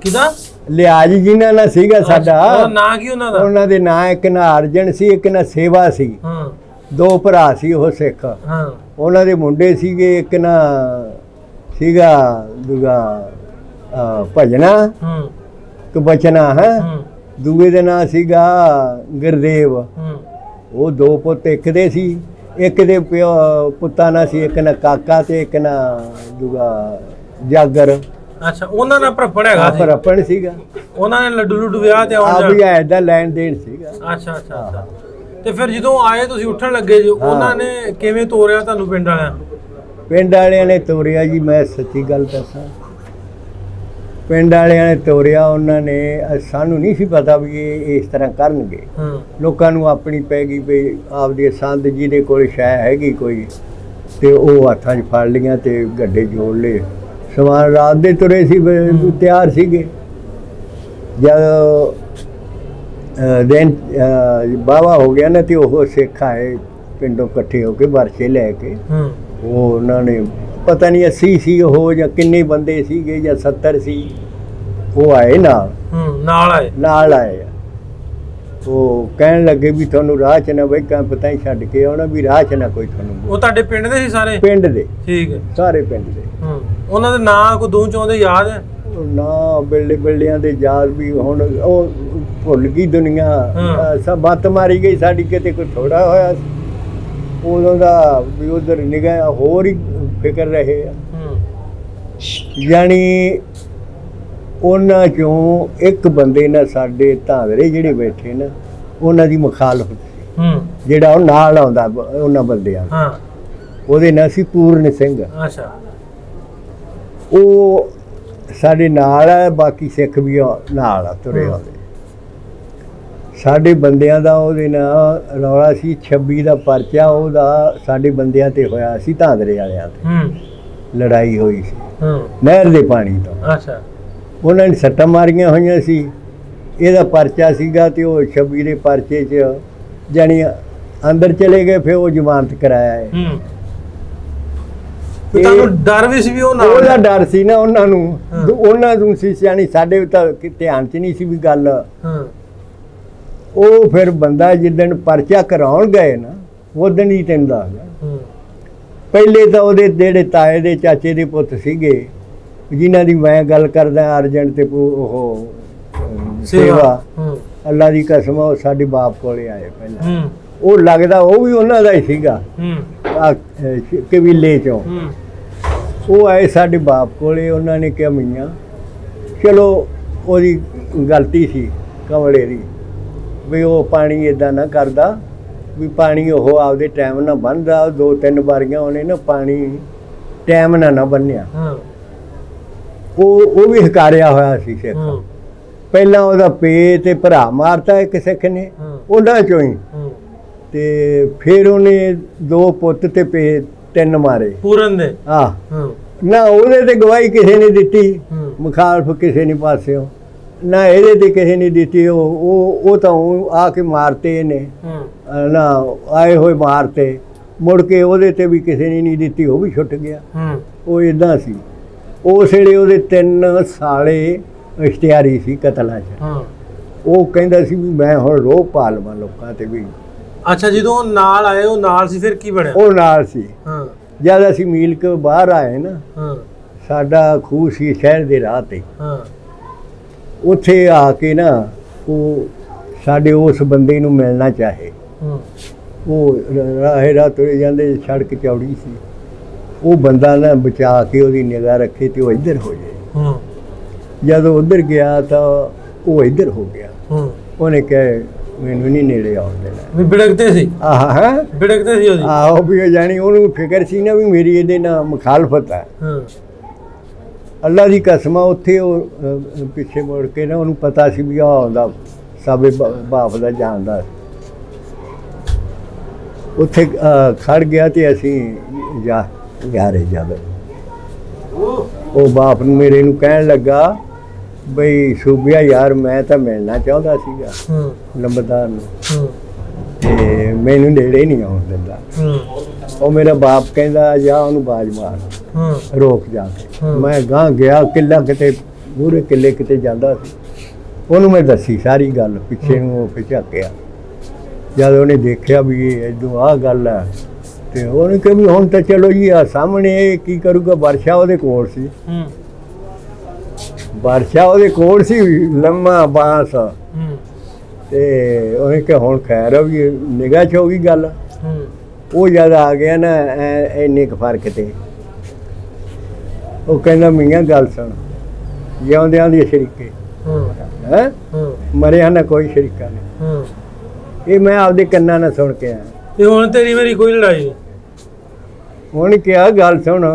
ਕਿਹਦਾ ਲਿਆਜ ਜਿਨ੍ਹਾਂ ਨਾਲ ਸੀਗਾ ਸਾਡਾ। ਨਾਂ ਕੀ ਉਹਨਾਂ ਦਾ? ਉਹਨਾਂ ਦੇ ਨਾਂ ਇੱਕ ਨਾ ਅਰਜਨ ਸੀ, ਇੱਕ ਨਾ ਸੇਵਾ ਸੀ। ਦੋ ਭਰਾ ਸੀ ਉਹ ਸਿੱਖ। ਉਹਨਾਂ ਦੇ ਮੁੰਡੇ ਸੀਗੇ, ਇੱਕ ਨਾ ਸੀਗਾ ਦੂਗਾ ਭਜਨਾ, ਇੱਕ ਬਚਨਾ ਹੈ, ਦੂਏ ਦਾ ਨਾਂ ਸੀਗਾ ਗੁਰਦੇਵ। ਉਹ ਦੋ ਪੁੱਤ ਇੱਕ ਦੇ ਸੀ, ਇੱਕ ਦੇ ਪਿਓ ਪੁੱਤਾਂ ਨਾਲ ਸੀ, ਇੱਕ ਨਾ ਕਾਕਾ ਤੇ ਇੱਕ ਨਾ ਦੂਗਾ ਜਾਗਰ। ਅੱਛਾ, ਉਹਨਾਂ ਨਾਲ ਭਰਪਣ ਹੈਗਾ ਸੀ? ਭਰਪਣ ਸੀਗਾ। ਉਹਨਾਂ ਨੇ ਲੱਡੂ ਲੁੱਡੂ ਵਿਆਹ ਤੇ ਆਉਣ ਵੀ ਐਦਾਂ ਲੈਣ ਦੇਣ ਸੀਗਾ। ਅੱਛਾ ਅੱਛਾ ਅੱਛਾ। ਤੇ ਫਿਰ ਜਦੋਂ ਆਏ ਤੁਸੀਂ ਉੱਠਣ ਲੱਗੇ ਜੀ, ਉਹਨਾਂ ਨੇ ਕਿਵੇਂ ਤੋਰਿਆ ਤੁਹਾਨੂੰ ਪਿੰਡ ਵਾਲਿਆਂ? ਪਿੰਡ ਵਾਲਿਆਂ ਨੇ ਤੋਰਿਆ ਜੀ, ਮੈਂ ਸੱਚੀ ਗੱਲ ਦੱਸਾਂ, ਪਿੰਡ ਵਾਲਿਆਂ ਨੇ ਤੋਰਿਆ। ਉਹਨਾਂ ਨੇ, ਸਾਨੂੰ ਨਹੀਂ ਸੀ ਪਤਾ ਵੀ ਇਹ ਇਸ ਤਰ੍ਹਾਂ ਕਰਨਗੇ। ਲੋਕਾਂ ਨੂੰ ਆਪਣੀ ਪੈ ਗਈ ਵੀ ਆਪਦੀ ਸੰਦ ਜਿਹਦੇ ਕੋਲ ਸ਼ੈ ਹੈਗੀ ਕੋਈ, ਤੇ ਉਹ ਹੱਥਾਂ 'ਚ ਫੜ ਲਈਆਂ ਤੇ ਗੱਡੇ ਜੋੜ ਲਏ। ਸਮਾਨ ਰਾਤ ਦੇ ਤੁਰੇ ਸੀ, ਤਿਆਰ ਸੀਗੇ। ਜਦ ਦਿਨ ਬਾਵਾ ਹੋ ਗਿਆ ਨਾ, ਤੇ ਉਹ ਸਿੱਖ ਆਏ ਪਿੰਡੋਂ ਇਕੱਠੇ ਹੋ ਕੇ ਵਰਸ਼ੇ ਲੈ ਕੇ। ਉਹ ਉਹਨਾਂ ਨੇ ਪਤਾ ਨਹੀਂ 80 ਸੀ ਉਹ ਜਾਂ ਕਿੰਨੇ ਬੰਦੇ ਸੀਗੇ ਜਾਂ 70 ਸੀ, ਉਹ ਆਏ ਨਾਲ ਆਏ। ਉਹ ਕਹਿਣ ਲੱਗੇ ਵੀ ਤੁਹਾਨੂੰ ਰਾਹ 'ਚ ਨਾ ਬਈ ਪਤਾ ਹੀ ਛੱਡ ਕੇ ਆਉਣਾ, ਵੀ ਰਾਹ 'ਚ ਨਾ ਕੋਈ ਤੁਹਾਨੂੰ। ਉਹ ਤੁਹਾਡੇ ਪਿੰਡ ਦੇ ਸੀ ਸਾਰੇ? ਪਿੰਡ ਦੇ। ਠੀਕ ਹੈ, ਸਾਰੇ ਪਿੰਡ ਦੇ। ਉਹਨਾਂ ਦੇ ਨਾਂ ਕੋਈ ਦੋ ਚੌਂਦੇ ਯਾਦ ਹੈ? ਨਾ ਬਿਲਡਿਆਂ ਦੇ ਯਾਦ ਵੀ ਹੁਣ ਉਹ ਭੁੱਲ ਗਈ ਦੁਨੀਆ। ਸਭ ਮੱਤ ਮਾਰੀ ਗਈ ਸਾਡੀ, ਕਿਤੇ ਕੋਈ ਥੋੜਾ ਹੋਇਆ ਉਦੋਂ ਦਾ ਵੀ ਉਧਰ ਨਿਗਾਹ ਹੋਰ ਹੀ ਫਿਕਰ ਰਹੇ ਆ। ਯਾਨੀ ਉਹਨਾਂ ਚੋਂ ਇੱਕ ਬੰਦੇ ਨਾਲ ਸਾਡੇ ਧਾਂਦਰੇ ਜਿਹੜੇ ਬੈਠੇ ਨਾ, ਉਹਨਾਂ ਦੀ ਮੁਖਾਲਫਤ ਸੀ, ਜਿਹੜਾ ਉਹ ਨਾਲ ਆਉਂਦਾ ਉਹਨਾਂ ਬੰਦਿਆਂ। ਉਹਦੇ ਨਾਂ ਸੀ ਪੂਰਨ ਸਿੰਘ। ਅੱਛਾ, ਉਹ ਸਾਡੇ ਨਾਲ ਆ, ਬਾਕੀ ਸਿੱਖ ਵੀ ਨਾਲ ਆ ਤੁਰੇ ਆਉਂਦੇ। ਸਾਡੇ ਬੰਦਿਆਂ ਦਾ ਉਹਦੇ ਨਾਲ ਰੌਲਾ ਸੀ। 26 ਦਾ ਪਰਚਾ ਉਹਦਾ ਸਾਡੇ ਬੰਦਿਆਂ ਤੇ ਹੋਇਆ ਸੀ, ਧਾਂਦਰੇ ਵਾਲਿਆਂ ਤੇ ਲੜਾਈ ਹੋਈ ਸੀ। ਨਹਿਰ ਦੇ ਪਾਣੀ ਤੋਂ। ਅੱਛਾ। ਉਹਨਾਂ ਨੇ ਸੱਟਾਂ ਮਾਰੀਆਂ ਹੋਈਆਂ ਸੀ, ਇਹਦਾ ਪਰਚਾ ਸੀਗਾ ਤੇ ਉਹ 26 ਦੇ ਪਰਚੇ 'ਚ ਜਾਣੀ ਅੰਦਰ ਚਲੇ ਗਏ, ਫਿਰ ਉਹ ਜ਼ਮਾਨਤ ਕਰਾਇਆ ਹੈ। ਤੁਹਾਨੂੰ ਡਰ ਵੀ ਸੀ ਵੀ ਉਹ ਨਾਲ? ਉਹਦਾ ਡਰ ਸੀ ਨਾ ਉਹਨਾਂ ਨੂੰ ਸੀ, ਜਾਣੀ ਸਾਡੇ ਤਾਂ ਧਿਆਨ 'ਚ ਨਹੀਂ ਸੀ ਵੀ ਗੱਲ। ਉਹ ਫਿਰ ਬੰਦਾ ਜਿੱਦਣ ਪਰਚਾ ਕਰਾਉਣ ਗਏ ਨਾ ਉਦਣ ਹੀ ਤੈਨੂੰ ਦੱਸਦਾ, ਪਹਿਲੇ ਤਾਂ ਉਹਦੇ ਜਿਹੜੇ ਤਾਏ ਦੇ ਚਾਚੇ ਦੇ ਪੁੱਤ ਸੀਗੇ ਜਿਨ੍ਹਾਂ ਦੀ ਮੈਂ ਗੱਲ ਕਰਦਾ, ਅਰਜਨ ਤੇ ਉਹ ਸੇਵਾ, ਅੱਲਾ ਦੀ ਕਸਮ ਉਹ ਸਾਡੇ ਬਾਪ ਕੋਲੇ ਆਏ ਪਹਿਲਾਂ। ਉਹ ਲੱਗਦਾ ਉਹ ਵੀ ਉਹਨਾਂ ਦਾ ਹੀ ਸੀਗਾ, ਕਬੀਲੇ ਚੋਂ। ਉਹ ਆਏ ਸਾਡੇ ਬਾਪ ਕੋਲੇ, ਉਹਨਾਂ ਨੇ ਕਿਹਾ ਮੀਆਂ ਚਲੋ ਉਹਦੀ ਗਲਤੀ ਸੀ ਕਮਲੇ ਦੀ ਵੀ ਉਹ ਪਾਣੀ ਇੱਦਾਂ ਨਾ ਕਰਦਾ, ਵੀ ਪਾਣੀ ਉਹ ਆਪਦੇ ਟਾਈਮ ਨਾਲ ਬੰਨਦਾ। 2-3 ਵਾਰੀਆਂ ਉਹਨੇ ਨਾ ਪਾਣੀ ਟਾਈਮ ਨਾਲ ਨਾ ਬੰਨਿਆ। ਉਹ ਵੀ ਹਕਾਰਿਆ ਹੋਇਆ ਸੀ ਸਿੱਖ। ਪਹਿਲਾਂ ਉਹਦਾ ਪੇ ਤੇ ਭਰਾ ਮਾਰਤਾ ਇੱਕ ਸਿੱਖ ਨੇ ਉਹਨਾਂ ਚੋਂ ਹੀ, ਤੇ ਫਿਰ ਉਹਨੇ 2 ਪੁੱਤ ਤੇ ਪੇ 3 ਮਾਰੇ ਪੂਰਨ ਦੇ। ਨਾ ਉਹਦੇ ਤੇ ਗਵਾਹੀ ਕਿਸੇ ਨੇ ਦਿੱਤੀ, ਮੁਖਾਲਫ ਕਿਸੇ ਨੇ ਪਾਸਿਓ, ਨਾ ਇਹਦੇ ਤੇ ਕਿਸੇ ਨੇ ਦਿੱਤੀ। ਉਹ ਤਾਂ ਆ ਕੇ ਮਾਰਤੇ ਇਹਨੇ ਨਾ, ਆਏ ਹੋਏ ਮਾਰਤੇ। ਮੁੜ ਕੇ ਉਹਦੇ ਤੇ ਵੀ ਕਿਸੇ ਨੇ ਨਹੀਂ ਦਿੱਤੀ, ਉਹ ਵੀ ਛੁੱਟ ਗਿਆ। ਉਹ ਇਦਾਂ ਸੀ। ਉਸ ਵੇਲੇ ਉਹਦੇ 3 ਸਾਲੇ ਇਸ਼ਤਿਹਾਰੀ ਸੀ ਕਤਲਾਂ 'ਚ। ਉਹ ਕਹਿੰਦਾ ਸੀ ਵੀ ਮੈਂ ਹੁਣ ਰੋਹ ਪਾ ਲਵਾਂ ਲੋਕਾਂ ਤੇ ਵੀ। ਅੱਛਾ, ਜਦੋਂ ਨਾਲ ਆਏ ਉਹ ਨਾਲ ਸੀ, ਫਿਰ ਕੀ ਬਣਿਆ? ਉਹ ਨਾਲ ਸੀ। ਜਦ ਅਸੀਂ ਮੀਲ ਕੇ ਬਾਹਰ ਆਏ ਨਾ, ਸਾਡਾ ਖੂਹ ਸੀ ਸ਼ਹਿਰ ਦੇ ਰਾਹ ਤੇ। ਉੱਥੇ ਆ ਕੇ ਨਾ ਉਹ ਸਾਡੇ ਉਸ ਬੰਦੇ ਨੂੰ ਮਿਲਣਾ ਚਾਹੇ। ਉਹ ਰਾਹ ਤੁਰੇ ਜਾਂਦੇ, ਸੜਕ ਚੌੜੀ ਸੀ। ਉਹ ਬੰਦਾ ਨਾ ਬਚਾ ਕੇ ਉਹਦੀ ਨਿਗਾਹ ਰੱਖੇ ਤੇ ਉਹ ਇੱਧਰ ਹੋ ਜਾਏ। ਜਦੋਂ ਉੱਧਰ ਗਿਆ ਤਾਂ ਉਹ ਇੱਧਰ ਹੋ ਗਿਆ। ਉਹਨੇ ਕਹੇ ਮੈਨੂੰ ਨਹੀਂ ਨੇੜੇ ਆਉਣ ਦੇਣਾ। ਵੀ ਬਿੜਕਦੇ ਸੀ? ਬਿੜਕਦੇ ਸੀ ਉਹਦੀ? ਆਹੋ, ਵੀ ਜਾਣੀ ਉਹਨੂੰ ਫਿਕਰ ਸੀ ਨਾ ਵੀ ਮੇਰੀ ਇਹਦੇ ਨਾਲ ਮੁਖਾਲਫਤ ਹੈ। ਅੱਲਾ ਦੀ ਕਸਮ, ਉੱਥੇ ਉਹ ਪਿੱਛੇ ਮੁੜ ਕੇ ਨਾ ਉਹਨੂੰ ਪਤਾ ਸੀ ਵੀ ਆਉਂਦਾ ਸਾਬੇ ਬਾਪ ਦਾ ਜਾਣਦਾ। ਉੱਥੇ ਖੜ ਗਿਆ ਤੇ ਅਸੀਂ ਯਾਰੇ ਜਦ ਉਹ ਬਾਪ ਨੂੰ ਮੇਰੇ ਨੂੰ ਕਹਿਣ ਲੱਗਾ ਬਈ ਸੂਬਿਆ ਯਾਰ ਮੈਂ ਤਾਂ ਮਿਲਣਾ ਚਾਹੁੰਦਾ ਸੀਗਾ ਲੰਬੜਦਾਰ ਨੂੰ, ਤੇ ਮੈਨੂੰ ਨੇੜੇ ਨਹੀਂ ਆਉਣ ਦਿੰਦਾ। ਉਹ ਮੇਰਾ ਬਾਪ ਕਹਿੰਦਾ ਜਾ ਉਹਨੂੰ ਬਾਜ ਮਾਰ, ਰੋਕ ਜਾ ਕੇ। ਮੈਂ ਗਾਂ ਗਿਆ, ਕਿੱਲਾ ਕਿਤੇ ਮੂਹਰੇ ਕਿੱਲੇ ਕਿਤੇ ਜਾਂਦਾ ਸੀ। ਉਹਨੂੰ ਮੈਂ ਦੱਸੀ ਸਾਰੀ ਗੱਲ, ਪਿੱਛੇ ਨੂੰ ਉਹ ਝਾਕਿਆ। ਜਦ ਉਹਨੇ ਦੇਖਿਆ ਵੀ ਇਦੋਂ ਆਹ ਗੱਲ ਹੈ, ਤੇ ਉਹਨੇ ਕਿਹਾ ਵੀ ਹੁਣ ਤਾਂ ਚਲੋ ਜੀ ਆ ਸਾਹਮਣੇ ਇਹ ਕੀ ਕਰੂਗਾ। ਵਰਸ਼ਾ ਉਹਦੇ ਕੋਲ ਸੀ, ਵਰਸ਼ਾ ਉਹਦੇ ਕੋਲ ਸੀ, ਲੰਮਾ ਬਾਂਸ। ਤੇ ਉਹਨੇ ਕਿਹਾ ਹੁਣ ਖੈਰ ਵੀ ਨਿਗਾਹ 'ਚ ਹੋ ਗਈ ਗੱਲ। ਉਹ ਜਦ ਆ ਗਿਆ ਨਾ ਇੰਨੇ ਕੁ ਫਰਕ ਤੇ ਉਹ ਕਹਿੰਦਾ ਮੀਆਂ ਗੱਲ ਸੁਣ, ਜਿਉਂਦਿਆਂ ਦੀ ਸ਼ਰੀਕੇ ਹੈ, ਮਰਿਆ ਨਾ ਕੋਈ ਸ਼ਰੀਕਾ ਨਹੀਂ। ਇਹ ਮੈਂ ਆਪਦੇ ਕੰਨਾਂ ਨਾਲ ਸੁਣ ਕੇ ਆਇਆ। ਤੇ ਹੁਣ ਤੇਰੀ ਮੇਰੀ ਕੋਈ ਲੜਾਈ ਨਹੀਂ? ਉਹਨੇ ਕਿਹਾ ਗੱਲ ਸੁਣ,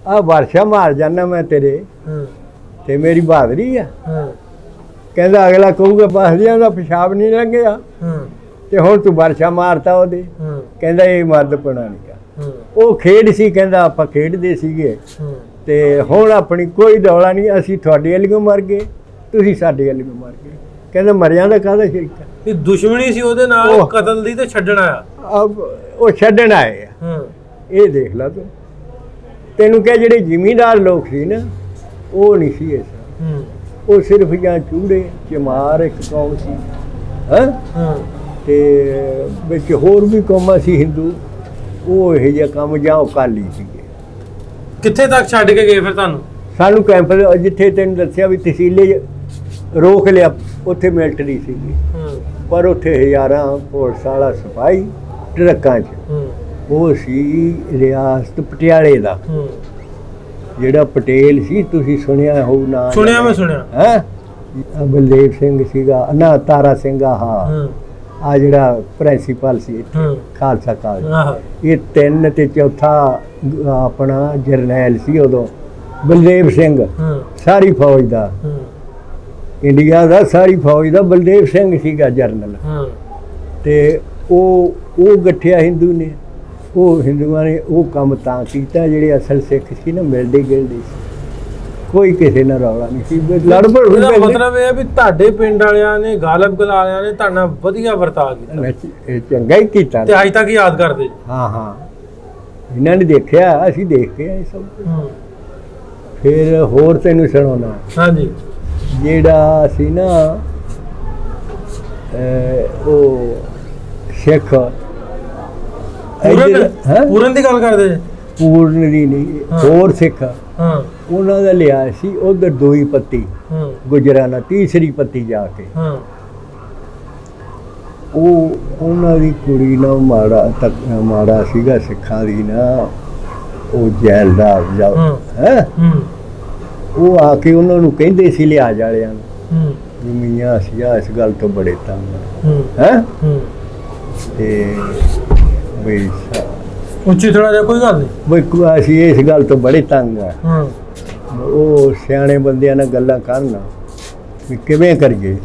ਆ ਵਰਸ਼ਾ ਮਾਰ ਜਾਣਾ ਮੈਂ ਤੇਰੇ, ਤੇ ਮੇਰੀ ਬਹਾਦਰੀ ਆ। ਕਹਿੰਦਾ ਅਗਲਾ ਕਹੂਗਾ ਬਸਦਿਆਂ ਦਾ ਪਿਸ਼ਾਬ ਨਹੀਂ ਲੰਘਿਆ, ਤੇ ਹੁਣ ਤੂੰ ਵਰਸ਼ਾ ਮਾਰਤਾ ਉਹਦੇ। ਕਹਿੰਦਾ ਇਹ ਮਰਦਪੁਣਾ ਨਹੀਂ। ਉਹ ਖੇਡ ਸੀ, ਕਹਿੰਦਾ ਆਪਾਂ ਖੇਡਦੇ ਸੀਗੇ, ਤੇ ਹੁਣ ਆਪਣੀ ਕੋਈ ਦੌਲਾ ਨਹੀਂ। ਅਸੀਂ ਤੁਹਾਡੇ ਵੱਲੋਂ ਮਰ ਗਏ, ਤੁਸੀਂ ਸਾਡੇ ਵੱਲੋਂ ਮਰ ਗਏ। ਕਹਿੰਦਾ ਮਰਿਆਂ ਦਾ ਕਾਹਦਾ ਸ਼ਰੀਕਾ? ਇਹ ਦੁਸ਼ਮਣੀ ਸੀ ਉਹਦੇ ਨਾਲ ਕਤਲ ਦੀ, ਤੇ ਛੱਡਣ ਆਇਆ। ਉਹ ਛੱਡਣ ਆਏ ਆ। ਇਹ ਦੇਖ ਲਾ ਤੈਨੂੰ ਕਿਹਾ ਜਿਹੜੇ ਜ਼ਿਮੀਂਦਾਰ ਲੋਕ ਸੀ ਨਾ, ਉਹ ਨਹੀਂ ਸੀ ਇਸ। ਉਹ ਸਿਰਫ ਜਾਂ ਚੂੜੇ ਚਮਾਰ ਇੱਕ ਕੌਮ ਸੀ, ਤੇ ਵਿੱਚ ਹੋਰ ਵੀ ਕੌਮਾਂ ਸੀ ਹਿੰਦੂ। ਉਹ ਇਹੋ ਜਿਹਾ ਕੰਮ ਜਾਂ ਉਹ ਕਾਲੀ ਸੀਗੇ। ਕਿੱਥੇ ਤੱਕ ਛੱਡ ਕੇ ਗਏ ਫਿਰ ਤੁਹਾਨੂੰ? ਸਾਨੂੰ ਕੈਂਪ ਜਿੱਥੇ ਤੈਨੂੰ ਦੱਸਿਆ ਵੀ ਤਹਿਸੀਲੇ ਰੋਕ ਲਿਆ, ਉੱਥੇ ਮਿਲਟਰੀ ਸੀਗੀ, ਪਰ ਉੱਥੇ ਹਜ਼ਾਰਾਂ ਪੁਲਿਸ ਵਾਲਾ ਸਿਪਾਹੀ ਟਰੱਕਾਂ 'ਚ। ਉਹ ਸੀ ਰਿਆਸਤ ਪਟਿਆਲੇ ਦਾ, ਜਿਹੜਾ ਪਟੇਲ ਸੀ, ਤੁਸੀਂ ਸੁਣਿਆ ਹੋਊ ਨਾ? ਸੁਣਿਆ, ਮੈਂ ਸੁਣਿਆ ਹੈ। ਬਲਦੇਵ ਸਿੰਘ ਸੀਗਾ ਨਾ, ਤਾਰਾ ਸਿੰਘ ਆ ਜਿਹੜਾ ਪ੍ਰਿੰਸੀਪਲ ਸੀ ਖਾਲਸਾ ਕਾਲਜ। ਇਹ 3 ਤੇ ਚੌਥਾ ਆਪਣਾ ਜਰਨੈਲ ਸੀ ਉਦੋਂ ਬਲਦੇਵ ਸਿੰਘ, ਸਾਰੀ ਫੌਜ ਦਾ, ਇੰਡੀਆ ਦਾ ਸਾਰੀ ਫੌਜ ਦਾ ਬਲਦੇਵ ਸਿੰਘ ਸੀਗਾ ਜਰਨਲ। ਤੇ ਉਹ ਗੱਠਿਆ ਹਿੰਦੂ ਨੇ। ਉਹ ਹਿੰਦੂਆਂ ਨੇ ਉਹ ਕੰਮ ਤਾਂ ਕੀਤਾ ਜਿਹੜੇ ਅਸਲ ਸਿੱਖ ਸੀ ਨਾ, ਮਿਲਦੇ ਗਿਲਦੇ ਸੀ। ਕੋਈ ਕਿਸੇ ਨਾਲ ਰੌਲਾ ਨਹੀਂ ਸੀ ਲੜ ਭੜ ਇਹਦਾ ਮਤਲਬ ਇਹ ਹੈ ਵੀ ਤੁਹਾਡੇ ਪਿੰਡ ਵਾਲਿਆਂ ਨੇ ਗਾਲਬ ਕਲਾਂ ਵਾਲਿਆਂ ਨੇ ਤੁਹਾਡਾ ਵਧੀਆ ਵਰਤਾਅ ਕੀਤਾ ਇਹ ਚੰਗਾ ਹੀ ਕੀਤਾ ਤੇ ਅੱਜ ਤੱਕ ਯਾਦ ਕਰਦੇ ਹਾਂ ਹਾਂ ਇਹਨਾਂ ਨੇ ਦੇਖਿਆ ਅਸੀਂ ਦੇਖ ਕੇ ਆਏ ਸਭ ਫਿਰ ਹੋਰ ਤੈਨੂੰ ਸੁਣਾਉਣਾ ਹਾਂਜੀ ਜਿਹੜਾ ਸੀ ਨਾ ਉਹ ਸਿੱਖ ਪੂਰਨ ਦੀ ਗੱਲ ਕਰਦੇ ਜੇ ਪੂਰਨ ਦੀ ਨਹੀਂ ਹੋਰ ਸਿੱਖ ਹਾਂ ਉਹਨਾਂ ਦਾ ਲਿਆ ਸੀ ਉਧਰ ਦੋਈ ਪੱਤੀ ਗੁਜਰਾਨਾ ਤੀਸਰੀ ਪੱਤੀ ਜਾ ਕੇ ਹਾਂ ਉਹ ਉਹਨਾਂ ਦੀ ਕੁੜੀ ਨਾਲ ਮਾੜਾ ਸੀਗਾ ਸਿੱਖਾਂ ਦੀ ਨਾ ਉਹ ਜੈਲ ਦਾ ਹੈ ਉਹ ਆ ਕੇ ਉਹਨਾਂ ਨੂੰ ਕਹਿੰਦੇ ਸੀ ਲਿਹਾਜ਼ ਵਾਲਿਆਂ ਨੂੰ ਵੀ ਮੀਆਂ ਅਸੀਂ ਇਸ ਗੱਲ ਤੋਂ ਬੜੇ ਤੰਗ ਹੈ ਤੇ ਬਈ ਉੱਚੀ ਥੋੜਾ ਜਿਹਾ ਕੋਈ ਗੱਲ ਨਹੀਂ ਬਈ ਅਸੀਂ ਇਸ ਗੱਲ ਤੋਂ ਬੜੇ ਤੰਗ ਆ ਉਹ ਸਿਆਣੇ ਬੰਦਿਆਂ ਨਾਲ ਗੱਲਾਂ ਕਰਨ ਵੀ ਕਿਵੇਂ ਕਰੀਏ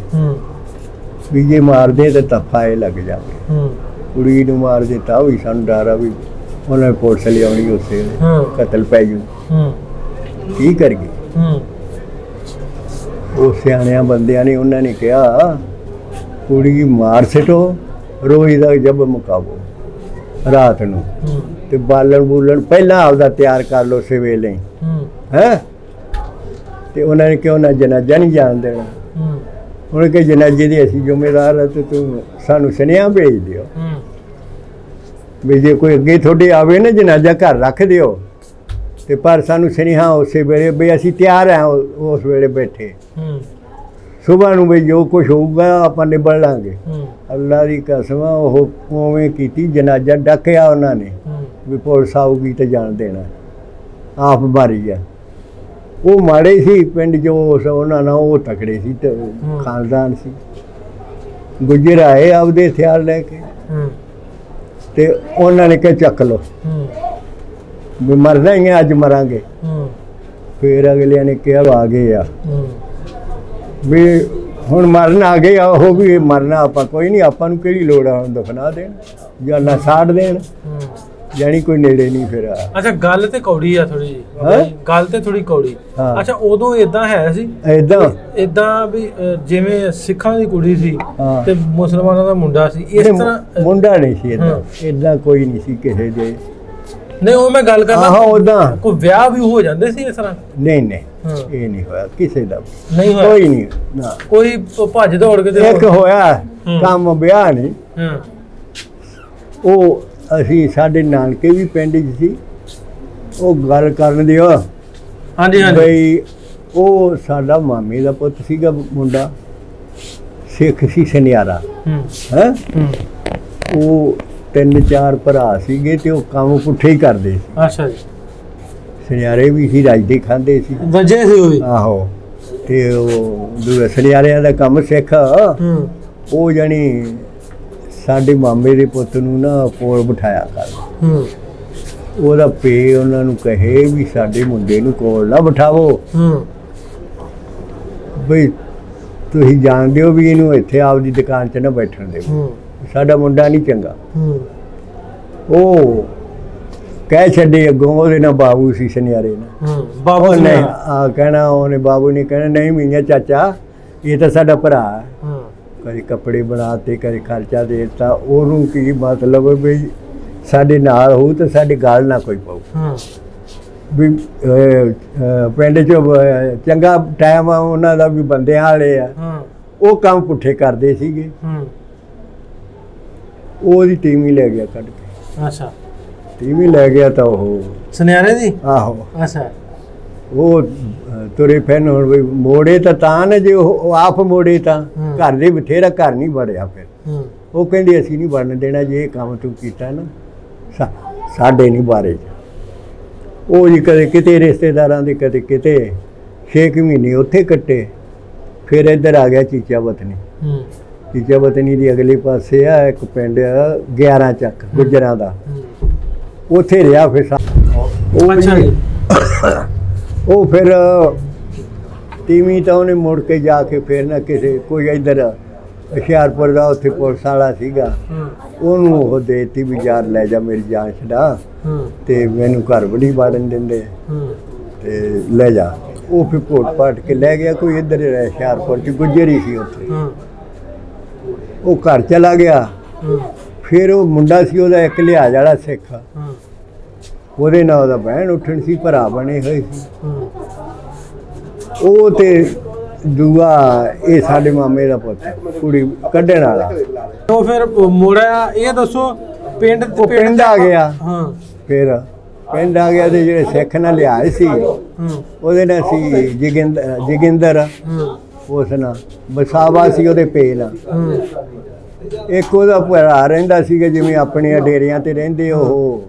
ਵੀ ਜੇ ਮਾਰਦੇ ਤਾਂ ਤਫਾ ਇਹ ਲੱਗ ਜਾਵੇ ਕੁੜੀ ਨੂੰ ਮਾਰਦੇ ਤਾਂ ਵੀ ਸਾਨੂੰ ਡਰ ਆ ਵੀ ਉਹਨਾਂ ਪੁਲਿਸ ਲਿਆਉਣੀ ਉਸੇ ਕਤਲ ਪੈ ਜੂ ਕੀ ਕਰੀਏ ਉਹ ਸਿਆਣਿਆਂ ਬੰਦਿਆਂ ਨੇ ਉਹਨਾਂ ਨੇ ਕਿਹਾ ਕੁੜੀ ਮਾਰ ਸਿੱਟੋ ਰੋਜ਼ ਦਾ ਜਬ ਮੁਕਾਬੋ ਰਾਤ ਨੂੰ ਤੇ ਬਾਲਣ ਬੂਲਣ ਪਹਿਲਾਂ ਆਪਦਾ ਤਿਆਰ ਕਰ ਲਓ ਸਵੇਲੇ ਹੈ ਤੇ ਉਹਨਾਂ ਨੇ ਕਿਹਾ ਨਾ ਜਨਾਜ਼ਾ ਨਹੀਂ ਜਾਣ ਦੇਣਾ ਉਹਨੇ ਕਿਹਾ ਜਨਾਜ਼ੇ ਦੇ ਅਸੀਂ ਜ਼ਿੰਮੇਦਾਰ ਹਾਂ ਤੇ ਤੂੰ ਸਾਨੂੰ ਸੁਨੇਹਾ ਭੇਜ ਦਿਓ ਵੀ ਜੇ ਕੋਈ ਅੱਗੇ ਤੁਹਾਡੇ ਆਵੇ ਨਾ ਜਨਾਜ਼ਾ ਘਰ ਰੱਖ ਦਿਓ ਤੇ ਪਰ ਸਾਨੂੰ ਸੁਨੇਹਾ ਉਸੇ ਵੇਲੇ ਵੀ ਅਸੀਂ ਤਿਆਰ ਹਾਂ ਉਸ ਵੇਲੇ ਬੈਠੇ ਸੁਬਾਹ ਨੂੰ ਵੀ ਜੋ ਕੁਛ ਹੋਊਗਾ ਆਪਾਂ ਨਿਬੜ ਲਾਂਗੇ ਅੱਲਾ ਦੀ ਕਸਮ ਉਹ ਉਵੇਂ ਕੀਤੀ ਜਨਾਜ਼ਾ ਡੱਕਿਆ ਉਹਨਾਂ ਨੇ ਵੀ ਪੁਲਿਸ ਆਊਗੀ ਤੇ ਜਾਣ ਦੇਣਾ ਆਪ ਮਾਰੀ ਆ ਉਹ ਮਾੜੇ ਸੀ ਪਿੰਡ ਜੋ ਉਹਨਾਂ ਨਾਲ ਉਹ ਤਕੜੇ ਸੀ ਤੇ ਖਾਨਦਾਨ ਸੀ ਗੁੱਜਰ ਆਏ ਆਪਦੇ ਹਥਿਆਰ ਲੈ ਕੇ ਤੇ ਉਹਨਾਂ ਨੇ ਕਿਹਾ ਚੱਕ ਲਓ ਵੀ ਮਰਨਾ ਹੀ ਹੈ ਅੱਜ ਮਰਾਂਗੇ ਫਿਰ ਅਗਲਿਆਂ ਨੇ ਕਿਹਾ ਆ ਗਏ ਆ ਵੀ ਹੁਣ ਮਰਨ ਆ ਗਏ ਆ ਉਹ ਵੀ ਮਰਨਾ ਆਪਾਂ ਕੋਈ ਨਹੀਂ ਆਪਾਂ ਨੂੰ ਕਿਹੜੀ ਲੋੜ ਆ ਦਫਨਾ ਦੇਣ ਜਾਂ ਨਾ ਸਾੜ ਦੇਣ ਜਾਨੀ ਕੋਈ ਨੇੜੇ ਨਹੀਂ ਫਿਰ ਅੱਛਾ ਗੱਲ ਤੇ ਕੌੜੀ ਆ ਥੋੜੀ ਜੀ ਗੱਲ ਤੇ ਥੋੜੀ ਕੌੜੀ ਅੱਛਾ ਉਦੋਂ ਇਦਾਂ ਹੈ ਸੀ ਇਦਾਂ ਵੀ ਜਿਵੇਂ ਸਿੱਖਾਂ ਦੀ ਕੁੜੀ ਸੀ ਤੇ ਮੁਸਲਮਾਨਾਂ ਦਾ ਮੁੰਡਾ ਸੀ ਇਸ ਤਰ੍ਹਾਂ ਮੁੰਡਾ ਨਹੀਂ ਸੀ ਇਦਾਂ ਕੋਈ ਨਹੀਂ ਸੀ ਕਿਸੇ ਦੇ ਨਹੀਂ ਉਹ ਮੈਂ ਗੱਲ ਕਰਦਾ ਹਾਂ ਉਦਾਂ ਕੋਈ ਵਿਆਹ ਵੀ ਹੋ ਜਾਂਦੇ ਸੀ ਇਸ ਤਰ੍ਹਾਂ ਨਹੀਂ ਨਹੀਂ ਇਹ ਨਹੀਂ ਹੋਇਆ ਕਿਸੇ ਦਾ ਨਹੀਂ ਹੋਇਆ ਕੋਈ ਨਹੀਂ ਨਾ ਕੋਈ ਭੱਜ ਦੌੜ ਕੇ ਇੱਕ ਹੋਇਆ ਕੰਮ ਵਿਆਹ ਨਹੀਂ ਉਹ ਅਸੀਂ ਸਾਡੇ ਨਾਨਕੇ ਵੀ ਪਿੰਡ 'ਚ ਸੀ ਉਹ ਗੱਲ ਕਰਨ ਦਿਓ ਹਾਂਜੀ ਹਾਂਜੀ ਬਈ ਉਹ ਸਾਡਾ ਮਾਮੇ ਦਾ ਪੁੱਤ ਸੀਗਾ ਮੁੰਡਾ ਸਿੱਖ ਸੀ ਸੁਨਿਆਰਾ ਹੈ ਉਹ 3-4 ਭਰਾ ਸੀਗੇ ਤੇ ਉਹ ਕੰਮ ਪੁੱਠੇ ਹੀ ਕਰਦੇ ਸੀ ਅੱਛਾ ਜੀ ਸੁਨਿਆਰੇ ਵੀ ਸੀ ਰਾਜਦੇ ਖਾਂਦੇ ਸੀ ਵਜੇ ਸੀ ਉਹ ਆਹੋ ਤੇ ਉਹ ਦੂਏ ਸੁਨਿਆਰਿਆਂ ਦਾ ਕੰਮ ਸਿੱਖ ਉਹ ਜਾਨੀ ਸਾਡੇ ਮਾਮੇ ਦੇ ਪੁੱਤ ਨੂੰ ਨਾ ਕੋਲ ਬਿਠਾਇਆ ਕਰ ਉਹਦਾ ਪੇ ਉਹਨਾਂ ਨੂੰ ਕਹੇ ਵੀ ਸਾਡੇ ਮੁੰਡੇ ਨੂੰ ਕੋਲ ਨਾ ਬਿਠਾਵੋ ਬਈ ਤੁਸੀਂ ਜਾਣਦੇ ਹੋ ਵੀ ਇਹਨੂੰ ਇੱਥੇ ਆਪਦੀ ਦੁਕਾਨ 'ਚ ਨਾ ਬੈਠਣ ਦਿਓ ਸਾਡਾ ਮੁੰਡਾ ਨਹੀਂ ਚੰਗਾ ਉਹ ਕਹਿ ਛੱਡੇ ਅੱਗੋਂ ਉਹਦੇ ਨਾਲ ਬਾਬੂ ਸੀ ਸੁਨਿਆਰੇ ਨਾਲ ਬਾਬੂ ਨੇ ਆ ਕਹਿਣਾ ਉਹਨੇ ਬਾਬੂ ਨੇ ਕਹਿਣਾ ਨਹੀਂ ਮੀਆਂ ਚਾਚਾ ਇਹ ਤਾਂ ਸਾਡਾ ਭਰਾ ਹੈ ਕਦੇ ਕੱਪੜੇ ਬਣਾਤੇ ਕਦੇ ਖਰਚਾ ਦੇ ਦਿੱਤਾ ਉਹਨੂੰ ਕੀ ਮਤਲਬ ਵੀ ਸਾਡੇ ਨਾਲ ਹੋਊ ਤਾਂ ਸਾਡੀ ਗੱਲ ਨਾ ਕੋਈ ਪਾਊ ਵੀ ਪਿੰਡ 'ਚ ਚੰਗਾ ਟਾਈਮ ਆ ਉਹਨਾਂ ਦਾ ਵੀ ਬੰਦਿਆਂ ਵਾਲੇ ਆ ਉਹ ਕੰਮ ਪੁੱਠੇ ਕਰਦੇ ਸੀਗੇ ਉਹਦੀ ਟੀਮ ਹੀ ਲੈ ਗਿਆ ਕੱਢ ਕੇ ਅੱਛਾ ਟੀਮ ਹੀ ਲੈ ਗਿਆ ਤਾਂ ਉਹ ਸੁਨਿਆਰੇ ਦੀ ਆਹੋ ਅੱਛਾ ਉਹ ਤੁਰੇ ਫਿਰਨ ਹੁਣ ਵੀ ਮੋੜੇ ਤਾਂ ਨੇ ਜੇ ਉਹ ਆਪ ਮੋੜੇ ਤਾਂ ਘਰ ਦੇ ਬਥੇਰਾ ਘਰ ਨਹੀਂ ਵੜਿਆ ਫਿਰ ਉਹ ਕਹਿੰਦੇ ਅਸੀਂ ਨਹੀਂ ਵੜਨ ਦੇਣਾ ਜੇ ਇਹ ਕੰਮ ਤੂੰ ਕੀਤਾ ਨਾ ਸਾਡੇ ਨਹੀਂ ਬਾਰੇ ਉਹ ਜੀ ਕਦੇ ਕਿਤੇ ਰਿਸ਼ਤੇਦਾਰਾਂ ਦੇ ਕਦੇ ਕਿਤੇ 6 ਮਹੀਨੇ ਉੱਥੇ ਕੱਟੇ ਫਿਰ ਇੱਧਰ ਆ ਗਿਆ ਚੀਚਾ ਵਤਨੀ ਚੀਚਾ ਵਤਨੀ ਦੀ ਅਗਲੇ ਪਾਸੇ ਆ ਇੱਕ ਪਿੰਡ 11 ਚੱਕ ਗੁੱਜਰਾਂ ਦਾ ਉੱਥੇ ਰਿਹਾ ਫਿਰ ਉਹ ਫਿਰ ਤੀਵੀਂ ਤਾਂ ਉਹਨੇ ਮੁੜ ਕੇ ਜਾ ਕੇ ਫਿਰ ਨਾ ਕਿਸੇ ਕੋਈ ਇੱਧਰ ਹੁਸ਼ਿਆਰਪੁਰ ਦਾ ਉੱਥੇ ਪੁਲਿਸ ਵਾਲਾ ਸੀਗਾ ਉਹਨੂੰ ਉਹ ਦੇ ਦਿੱਤੀ ਵੀ ਯਾਰ ਲੈ ਜਾ ਮੇਰੀ ਜਾਨ ਛਡਾ ਤੇ ਮੈਨੂੰ ਘਰ ਵੀ ਨਹੀਂ ਵੜਨ ਦਿੰਦੇ ਤੇ ਲੈ ਜਾ ਉਹ ਫਿਰ ਭੋਟ ਪਾਟ ਕੇ ਲੈ ਗਿਆ ਕੋਈ ਇੱਧਰ ਹੁਸ਼ਿਆਰਪੁਰ 'ਚ ਗੁੱਜਰ ਹੀ ਸੀ ਉੱਥੇ। ਉਹ ਘਰ ਚਲਾ ਗਿਆ। ਫਿਰ ਉਹ ਮੁੰਡਾ ਸੀ ਉਹਦਾ ਇੱਕ ਲਿਹਾਜ਼ ਵਾਲਾ ਸਿੱਖ, ਉਹਦੇ ਨਾਲ ਉਹਦਾ ਬਹਿਣ ਉੱਠਣ ਸੀ, ਭਰਾ ਬਣੇ ਹੋਏ ਸੀ। ਉਹ ਤੇ ਦੂਆ ਇਹ ਸਾਡੇ ਮਾਮੇ ਦਾ ਪੁੱਤ ਕੁੜੀ ਕੱਢਣ ਵਾਲਾ। ਉਹ ਫਿਰ ਮੋੜਿਆ। ਇਹ ਦੱਸੋ ਪਿੰਡ ਪਿੰਡ ਆ ਗਿਆ। ਫਿਰ ਪਿੰਡ ਆ ਗਿਆ ਤੇ ਜਿਹੜੇ ਸਿੱਖ ਨਾਲ ਲਿਆਏ ਸੀ ਉਹਦੇ ਨਾਲ ਸੀ ਜੋਗਿੰਦਰ, ਉਸ ਨਾਲ ਬਸਾਵਾ ਸੀ ਉਹਦੇ ਪੇਲ। ਇੱਕ ਉਹਦਾ ਭਰਾ ਰਹਿੰਦਾ ਸੀਗਾ ਜਿਵੇਂ ਆਪਣੇ ਡੇਰਿਆਂ ਤੇ ਰਹਿੰਦੇ, ਉਹ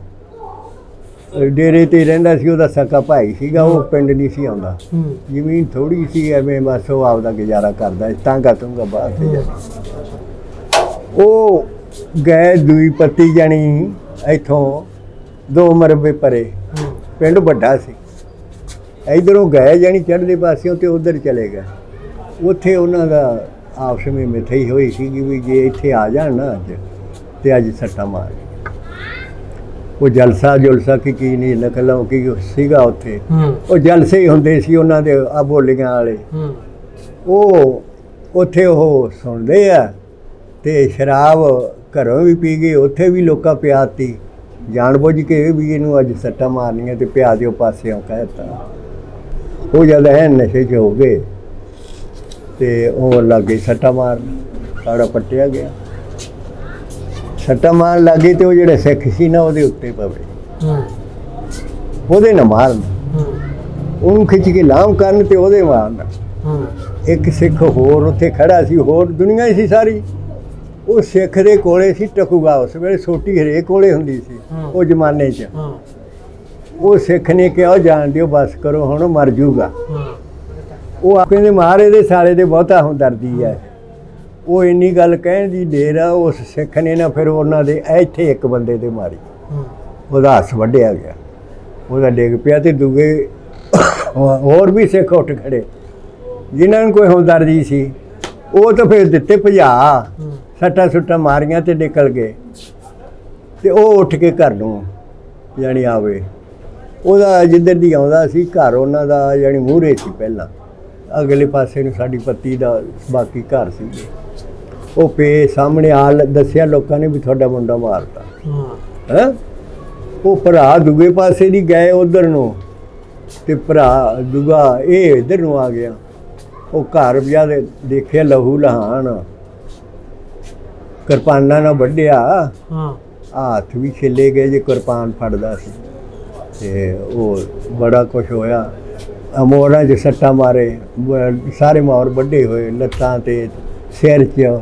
ਡੇਰੇ ਤੇ ਰਹਿੰਦਾ ਸੀ, ਉਹਦਾ ਸਕਾ ਭਾਈ ਸੀਗਾ। ਉਹ ਪਿੰਡ ਨਹੀਂ ਸੀ ਆਉਂਦਾ, ਜ਼ਮੀਨ ਥੋੜੀ ਸੀ, ਐਵੇਂ ਬਸ ਉਹ ਆਪਦਾ ਗੁਜ਼ਾਰਾ ਕਰਦਾ, ਤਾਂਗਾ ਤੁੰਗਾ ਬਾਹਰ ਤੇ ਜਾ। ਉਹ ਗਏ ਦੂਈ ਪੱਤੀ ਜਾਣੀ ਇੱਥੋਂ 2 ਮਰਬੇ ਪਰੇ, ਪਿੰਡ ਵੱਡਾ ਸੀ। ਇੱਧਰੋਂ ਗਏ ਜਾਣੀ ਚੜ੍ਹਦੇ ਪਾਸਿਓਂ ਤੇ ਉੱਧਰ ਚਲੇ ਗਏ। ਉੱਥੇ ਉਹਨਾਂ ਦਾ ਆਪਸ ਵਿੱਚ ਮਿੱਥਈ ਹੋਈ ਸੀਗੀ ਵੀ ਜੇ ਇੱਥੇ ਆ ਜਾਣ ਨਾ ਅੱਜ ਤੇ ਅੱਜ ਸੱਟਾ ਮਾਰ। ਉਹ ਜਲਸਾ ਜੁਲਸਾ ਕੀ ਨਹੀਂ ਨਕਲਾਂ ਕੀ ਸੀਗਾ ਉੱਥੇ, ਉਹ ਜਲਸੇ ਹੀ ਹੁੰਦੇ ਸੀ ਉਹਨਾਂ ਦੇ ਆ ਬੋਲੀਆਂ ਵਾਲੇ। ਉਹ ਉੱਥੇ ਉਹ ਸੁਣਦੇ ਆ ਤੇ ਸ਼ਰਾਬ ਘਰੋਂ ਵੀ ਪੀ ਗਏ, ਉੱਥੇ ਵੀ ਲੋਕਾਂ ਪਿਆਤੀ ਜਾਣ ਬੁੱਝ ਕੇ ਵੀ ਇਹਨੂੰ ਅੱਜ ਸੱਟਾਂ ਮਾਰਨੀਆਂ ਤੇ ਪਿਆ ਦਿਓ ਪਾਸਿਓਂ ਕਹਿ ਦਿੱਤਾ। ਉਹ ਜਦ ਐਨ ਨਸ਼ੇ 'ਚ ਹੋ ਗਏ ਤੇ ਉਹ ਲੱਗੇ ਸੱਟਾਂ ਮਾਰਨ, ਸਾੜਾ ਪੱਟਿਆ ਗਿਆ। ਸੱਟਾਂ ਮਾਰਨ ਲੱਗੇ ਤੇ ਉਹ ਜਿਹੜੇ ਸਿੱਖ ਸੀ ਨਾ ਉਹਦੇ ਉੱਤੇ ਪਵੇ, ਉਹਦੇ ਨਾ ਮਾਰਨ, ਉਹਨੂੰ ਖਿੱਚ ਕੇ ਲਾਮ ਕਰਨ ਤੇ ਉਹਦੇ ਮਾਰਨਾ। ਇੱਕ ਸਿੱਖ ਹੋਰ ਉੱਥੇ ਖੜਾ ਸੀ, ਹੋਰ ਦੁਨੀਆ ਹੀ ਸੀ ਸਾਰੀ। ਉਹ ਸਿੱਖ ਦੇ ਕੋਲੇ ਸੀ ਟਕੂਗਾ, ਉਸ ਵੇਲੇ ਸੋਟੀ ਹਰੇਕ ਕੋਲੇ ਹੁੰਦੀ ਸੀ ਉਹ ਜ਼ਮਾਨੇ 'ਚ। ਉਹ ਸਿੱਖ ਨੇ ਕਿਹਾ ਜਾਣ ਦਿਓ, ਬਸ ਕਰੋ, ਹੁਣ ਮਰ ਜੂਗਾ। ਉਹ ਕਹਿੰਦੇ ਮਹਾਰਾਜ ਦੇ ਸਾਲੇ ਦੇ ਬਹੁਤਾ ਹਮਦਰਦੀ ਹੈ। ਉਹ ਇੰਨੀ ਗੱਲ ਕਹਿਣ ਦੀ ਦੇਰ ਆ, ਉਸ ਸਿੱਖ ਨੇ ਨਾ ਫਿਰ ਉਹਨਾਂ ਦੇ ਇੱਥੇ ਇੱਕ ਬੰਦੇ ਦੇ ਮਾਰੀ, ਉਹਦਾ ਹੱਥ ਵੱਢਿਆ ਗਿਆ, ਉਹਦਾ ਡਿੱਗ ਪਿਆ। ਤੇ ਦੂਏ ਹੋਰ ਵੀ ਸਿੱਖ ਉੱਠ ਖੜੇ ਜਿਨ੍ਹਾਂ ਨੂੰ ਕੋਈ ਹਮਦਰਦੀ ਸੀ, ਉਹ ਤਾਂ ਫਿਰ ਦਿੱਤੇ ਭਜਾ, ਸੱਟਾਂ ਸੁੱਟਾਂ ਮਾਰੀਆਂ ਤੇ ਨਿਕਲ ਗਏ। ਤੇ ਉਹ ਉੱਠ ਕੇ ਘਰ ਨੂੰ ਜਾਣੀ ਆਵੇ, ਉਹਦਾ ਜਿੱਧਰ ਦੀ ਆਉਂਦਾ ਸੀ ਘਰ ਉਹਨਾਂ ਦਾ ਜਾਣੀ ਮੂਹਰੇ ਸੀ, ਪਹਿਲਾਂ ਅਗਲੇ ਪਾਸੇ ਨੂੰ ਸਾਡੀ ਪੱਤੀ ਦਾ ਬਾਕੀ ਘਰ ਸੀ। ਉਹ ਪੇ ਸਾਹਮਣੇ ਆ ਦੱਸਿਆ ਲੋਕਾਂ ਨੇ ਵੀ ਤੁਹਾਡਾ ਮੁੰਡਾ ਮਾਰਤਾ ਹੈ। ਉਹ ਭਰਾ ਦੂਏ ਪਾਸੇ ਦੀ ਗਏ ਉਧਰ ਨੂੰ, ਤੇ ਭਰਾ ਦੂਗਾ ਇਹ ਇੱਧਰ ਨੂੰ ਆ ਗਿਆ। ਉਹ ਘਰ ਵਿਆਹ ਦੇ ਦੇਖਿਆ ਲਹੂ ਲਹਾਨ, ਕਿਰਪਾਨਾਂ ਨਾਲ ਵੱਢਿਆ, ਹੱਥ ਵੀ ਛਿੱਲੇ ਗਏ ਜੇ ਕਿਰਪਾਨ ਫੜਦਾ ਸੀ। ਤੇ ਉਹ ਬੜਾ ਕੁਛ ਹੋਇਆ, ਮੋਰਾਂ 'ਚ ਸੱਟਾਂ ਮਾਰੇ, ਸਾਰੇ ਮੋਰ ਵੱਢੇ ਹੋਏ ਲੱਤਾਂ ਤੇ ਸਿਰ 'ਚ।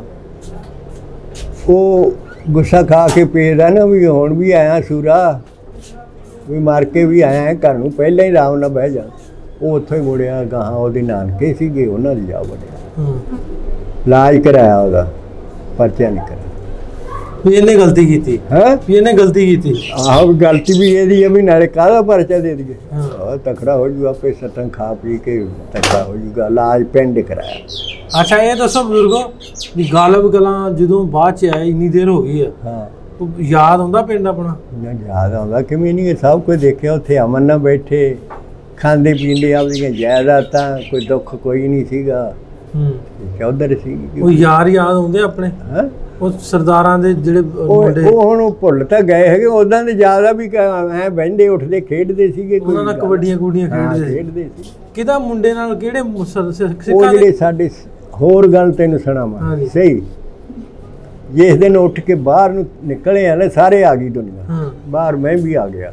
ਉਹ ਗੁੱਸਾ ਖਾ ਕੇ ਪੇਦਾ ਨਾ ਵੀ ਹੁਣ ਵੀ ਆਇਆ ਸੂਰਾ, ਵੀ ਮਾਰ ਕੇ ਵੀ ਆਇਆ ਘਰ ਨੂੰ, ਪਹਿਲਾਂ ਹੀ ਆਰਾਮ ਨਾਲ ਬਹਿ ਜਾ। ਉਹ ਉੱਥੋਂ ਹੀ ਮੁੜਿਆ ਗਾਹਾਂ, ਉਹਦੇ ਨਾਨਕੇ ਸੀਗੇ, ਉਹਨਾਂ ਦੀ ਜਾ ਵੜਿਆ, ਇਲਾਜ ਕਰਾਇਆ ਉਹਦਾ, ਪਰਚਾ ਨਹੀਂ ਕਰਾਇਆ। ਵੀ ਇਹਨੇ ਗਲਤੀ ਕੀਤੀ ਹੈ, ਵੀ ਇਹਨੇ ਗਲਤੀ ਕੀਤੀ। ਆਹੋ ਗਲਤੀ ਵੀ ਇਹਦੀ ਹੈ, ਵੀ ਨਾਲੇ ਕਾਹਦਾ ਪਰਚਾ ਦੇ ਦਈਏ, ਤਕੜਾ ਹੋ ਜੂ, ਆਪੇ ਸੱਟਾਂ ਖਾ ਪੀ ਕੇ ਤਕੜਾ ਹੋ ਜੂਗਾ। ਇਲਾਜ ਪਿੰਡ ਕਰਾਇਆ। ਅੱਛਾ ਇਹ ਦੱਸੋ ਬਜ਼ੁਰਗੋ ਵੀ ਗਾਲਬ ਕਲਾਂ ਜਦੋਂ ਬਾਅਦ 'ਚ ਆਇਆ, ਇੰਨੀ ਦੇਰ ਹੋ ਗਈ ਆ, ਯਾਦ ਆਉਂਦਾ ਪਿੰਡ ਆਪਣਾ? ਯਾਦ ਆਉਂਦਾ, ਕਿਵੇਂ ਨਹੀਂ, ਸਭ ਕੁਝ ਦੇਖਿਆ। ਉੱਥੇ ਅਮਨ ਨਾਲ ਬੈਠੇ, ਖਾਂਦੇ ਪੀਂਦੇ, ਆਪਦੀਆਂ ਜਾਇਦਾਦਾਂ, ਕੋਈ ਦੁੱਖ ਕੋਈ ਨਹੀਂ ਸੀਗਾ, ਚੌਧਰ ਸੀ। ਉਹ ਯਾਰ ਯਾਦ ਆਉਂਦੇ ਆਪਣੇ, ਉਹ ਸਰਦਾਰਾਂ ਦੇ ਜਿਹੜੇ ਮੁੰਡੇ, ਉਹ ਹੁਣ ਭੁੱਲ ਤਾਂ ਗਏ ਹੈਗੇ, ਉਦਾਂ ਦੇ ਜ਼ਿਆਦਾ ਵੀ ਐ ਬਹਿੰਦੇ ਉੱਠਦੇ ਖੇਡਦੇ ਸੀਗੇ, ਉਹਨਾਂ ਨਾਲ ਕਬੱਡੀਆਂ ਖੇਡਦੇ ਸੀ। ਕਿਹਦਾ ਮੁੰਡੇ ਨਾਲ, ਕਿਹੜੇ ਉਹ ਜਿਹੜੇ ਸਾਡੇ ਹੋਰ ਗੱਲ ਤੈਨੂੰ ਸੁਣਾਵਾਂ ਸਹੀ। ਜਿਸ ਦਿਨ ਉੱਠ ਕੇ ਬਾਹਰ ਨੂੰ ਨਿਕਲੇ ਆ ਨਾ, ਸਾਰੇ ਆ ਗਈ ਦੁਨੀਆ ਬਾਹਰ, ਮੈਂ ਵੀ ਆ ਗਿਆ,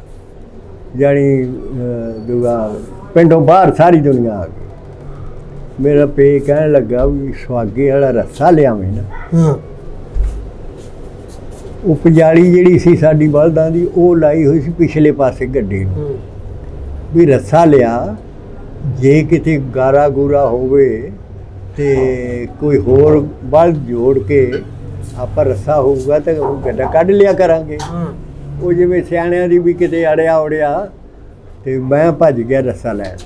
ਜਾਣੀ ਦੂਆ ਪਿੰਡੋਂ ਬਾਹਰ ਸਾਰੀ ਦੁਨੀਆ ਆ ਗਈ। ਮੇਰਾ ਪੇ ਕਹਿਣ ਲੱਗਾ ਵੀ ਸੁਹਾਗੇ ਵਾਲਾ ਰੱਸਾ ਲਿਆਵੇਂ ਨਾ। ਉਹ ਪਜਾਲੀ ਜਿਹੜੀ ਸੀ ਸਾਡੀ ਬਲਦਾਂ ਦੀ, ਉਹ ਲਾਈ ਹੋਈ ਸੀ ਪਿਛਲੇ ਪਾਸੇ ਗੱਡੀ ਨੂੰ, ਵੀ ਰੱਸਾ ਲਿਆ, ਜੇ ਕਿਤੇ ਗਾਰਾ ਗੂਰਾ ਹੋਵੇ ਤੇ ਕੋਈ ਹੋਰ ਬਲਦ ਜੋੜ ਕੇ ਆਪਾਂ ਰੱਸਾ ਹੋਊਗਾ ਤਾਂ ਉਹ ਗੱਡਾ ਕੱਢ ਲਿਆ ਕਰਾਂਗੇ। ਉਹ ਜਿਵੇਂ ਸਿਆਣਿਆਂ ਦੀ ਵੀ ਕਿਤੇ ਅੜਿਆ ਉੜਿਆ, ਤੇ ਮੈਂ ਭੱਜ ਗਿਆ ਰੱਸਾ ਲੈਣ।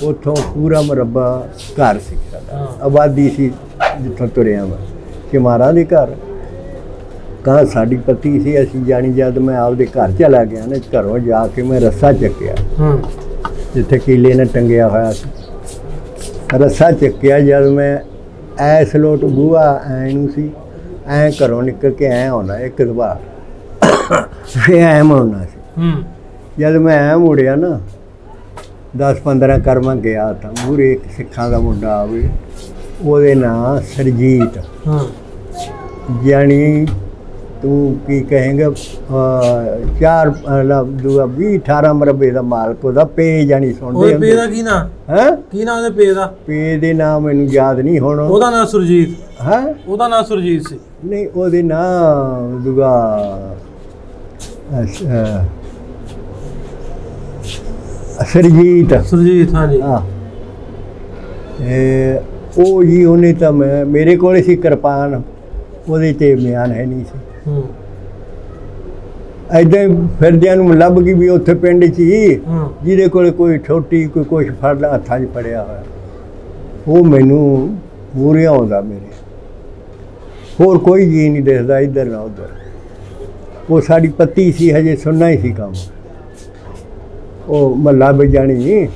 ਉੱਥੋਂ ਪੂਰਾ ਮੁਰੱਬਾ ਘਰ ਸੀ ਸਾਡਾ, ਆਬਾਦੀ ਸੀ ਜਿੱਥੋਂ ਤੁਰਿਆ ਵਾ, ਚਮਾਰਾਂ ਦੇ ਘਰ ਕਹਾਂ ਸਾਡੀ ਪੱਤੀ ਸੀ। ਅਸੀਂ ਜਾਣੀ ਜਦ ਮੈਂ ਆਪਦੇ ਘਰ ਚਲਾ ਗਿਆ ਨਾ, ਘਰੋਂ ਜਾ ਕੇ ਮੈਂ ਰੱਸਾ ਚੱਕਿਆ, ਜਿੱਥੇ ਕੀਲੇ ਨੇ ਟੰਗਿਆ ਹੋਇਆ ਸੀ। ਰੱਸਾ ਚੱਕਿਆ ਜਦ ਮੈਂ ਐਸ ਲੋਟ ਬੂਹਾ ਐ ਨੂੰ ਸੀ, ਐਂ ਘਰੋਂ ਨਿਕਲ ਕੇ ਐਂ ਆਉਣਾ ਇੱਕ ਵਾਰ, ਫਿਰ ਐਂ ਮੁੜਨਾ ਸੀ। ਜਦ ਮੈਂ ਐਂ ਮੁੜਿਆ ਨਾ 10-15 ਕਰਮਾਂ ਗਿਆ ਤਾਂ ਮੂਹਰੇ ਇੱਕ ਸਿੱਖਾਂ ਦਾ ਮੁੰਡਾ ਆਵੇ, ਉਹਦੇ ਨਾਂ ਸਰਜੀਤ। ਜਾਣੀ ਤੂੰ ਕੀ ਕਹੇਂਗਾ 18 ਮਰਬੇ ਦਾ ਮਾਲਕ ਉਹਦਾ ਪੇ ਜਾਣੀ ਸੁਣਦੇ। ਪੇ ਦਾ ਕੀ ਨਾਂ ਹੈ? ਕੀ ਨਾਂ ਉਹਦੇ ਪੇ ਦਾ? ਪੇ ਦੇ ਨਾਂ ਮੈਨੂੰ ਯਾਦ ਨਹੀਂ ਹੁਣ। ਉਹਦਾ ਨਾਂ ਸੁਰਜੀਤ ਹੈ? ਉਹਦਾ ਨਾਂ ਸੁਰਜੀਤ ਸੀ? ਨਹੀਂ, ਉਹਦੇ ਨਾਂ ਦੂਗਾ ਸੁਰਜੀਤ ਹਾਂਜੀ। ਹਾਂ, ਉਹ ਜੀ ਉਹਨੇ ਤਾਂ ਮੇਰੇ ਕੋਲ ਸੀ ਕਿਰਪਾਨ, ਉਹਦੇ 'ਤੇ ਮਿਆਨ ਹੈ ਨਹੀਂ ਸੀ। ਏਦਾਂ ਹੀ ਫਿਰਦਿਆਂ ਨੂੰ ਲੱਭ ਗਈ ਵੀ ਉੱਥੇ ਪਿੰਡ 'ਚ ਹੀ ਜਿਹਦੇ ਕੋਲ ਕੋਈ ਛੋਟੀ ਕੋਈ ਕੁਛ ਫੜ ਹੱਥਾਂ 'ਚ ਫੜਿਆ ਹੋਇਆ, ਉਹ ਮੈਨੂੰ ਮੂਹਰੇ ਆਉਂਦਾ ਮੇਰੇ। ਹੋਰ ਕੋਈ ਜੀ ਨਹੀਂ ਦਿਖਦਾ ਇੱਧਰ ਨਾ ਉੱਧਰ। ਉਹ ਸਾਡੀ ਪੱਤੀ ਸੀ, ਹਜੇ ਸੁਣਨਾ ਹੀ ਸੀ ਕੰਮ। ਉਹ ਮਹੱਲਾ ਬਜਾਣੀ,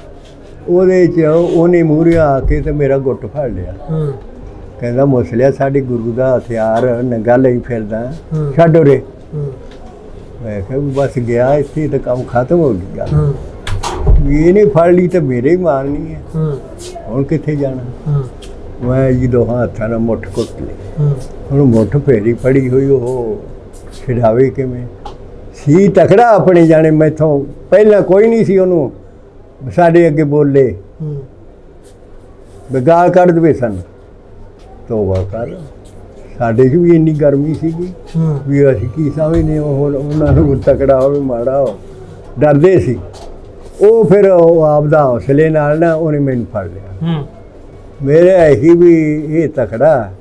ਉਹਦੇ 'ਚ ਉਹਨੇ ਮੂਹਰੇ ਆ ਕੇ ਤੇ ਮੇਰਾ ਗੁੱਟ ਫੜ ਲਿਆ। ਕਹਿੰਦਾ ਮੁਸਲਿਆ ਸਾਡੇ ਗੁਰੂ ਦਾ ਹਥਿਆਰ ਨੰਗਾ ਲਈ ਫਿਰਦਾ, ਛੱਡ ਉਰੇ। ਮੈਂ ਕਿਹਾ ਬਸ ਗਿਆ ਇੱਥੇ ਤਾਂ ਕੰਮ ਖਤਮ ਹੋ ਗਿਆ। ਵੀ ਇਹਨੇ ਫੜ ਲਈ ਤਾਂ ਮੇਰੇ ਹੀ ਮਾਰਨੀ ਹੈ, ਹੁਣ ਕਿੱਥੇ ਜਾਣਾ। ਮੈਂ ਜੀ ਦੋਹਾਂ ਹੱਥਾਂ ਨਾਲ ਮੁੱਠ ਕੁੱਟ ਲਈ। ਹੁਣ ਮੁੱਠ ਫੇਰੀ ਫੜੀ ਹੋਈ, ਉਹ ਛਡਾਵੇ ਕਿਵੇਂ? ਸੀ ਤਕੜਾ ਆਪਣੇ ਜਾਣੇ, ਮੈਥੋਂ ਪਹਿਲਾਂ ਕੋਈ ਨਹੀਂ ਸੀ ਉਹਨੂੰ ਸਾਡੇ ਅੱਗੇ ਬੋਲੇ ਗਾਲ ਕੱਢ ਦੇਵੇ ਸਨ। ਤੋਬਾ ਕਰ, ਸਾਡੇ 'ਚ ਵੀ ਇੰਨੀ ਗਰਮੀ ਸੀਗੀ ਵੀ ਅਸੀਂ ਕੀ ਸਮਝਦੇ ਹੁਣ ਉਹਨਾਂ ਨੂੰ ਤਕੜਾ ਹੋਵੇ ਮਾੜਾ ਹੋ, ਡਰਦੇ ਸੀ। ਉਹ ਫਿਰ ਉਹ ਆਪਦਾ ਹੌਸਲੇ ਨਾਲ ਨਾ ਉਹਨੇ ਮੈਨੂੰ ਫੜ ਲਿਆ। ਮੇਰੇ ਇਹੀ ਵੀ ਇਹ ਤਕੜਾ,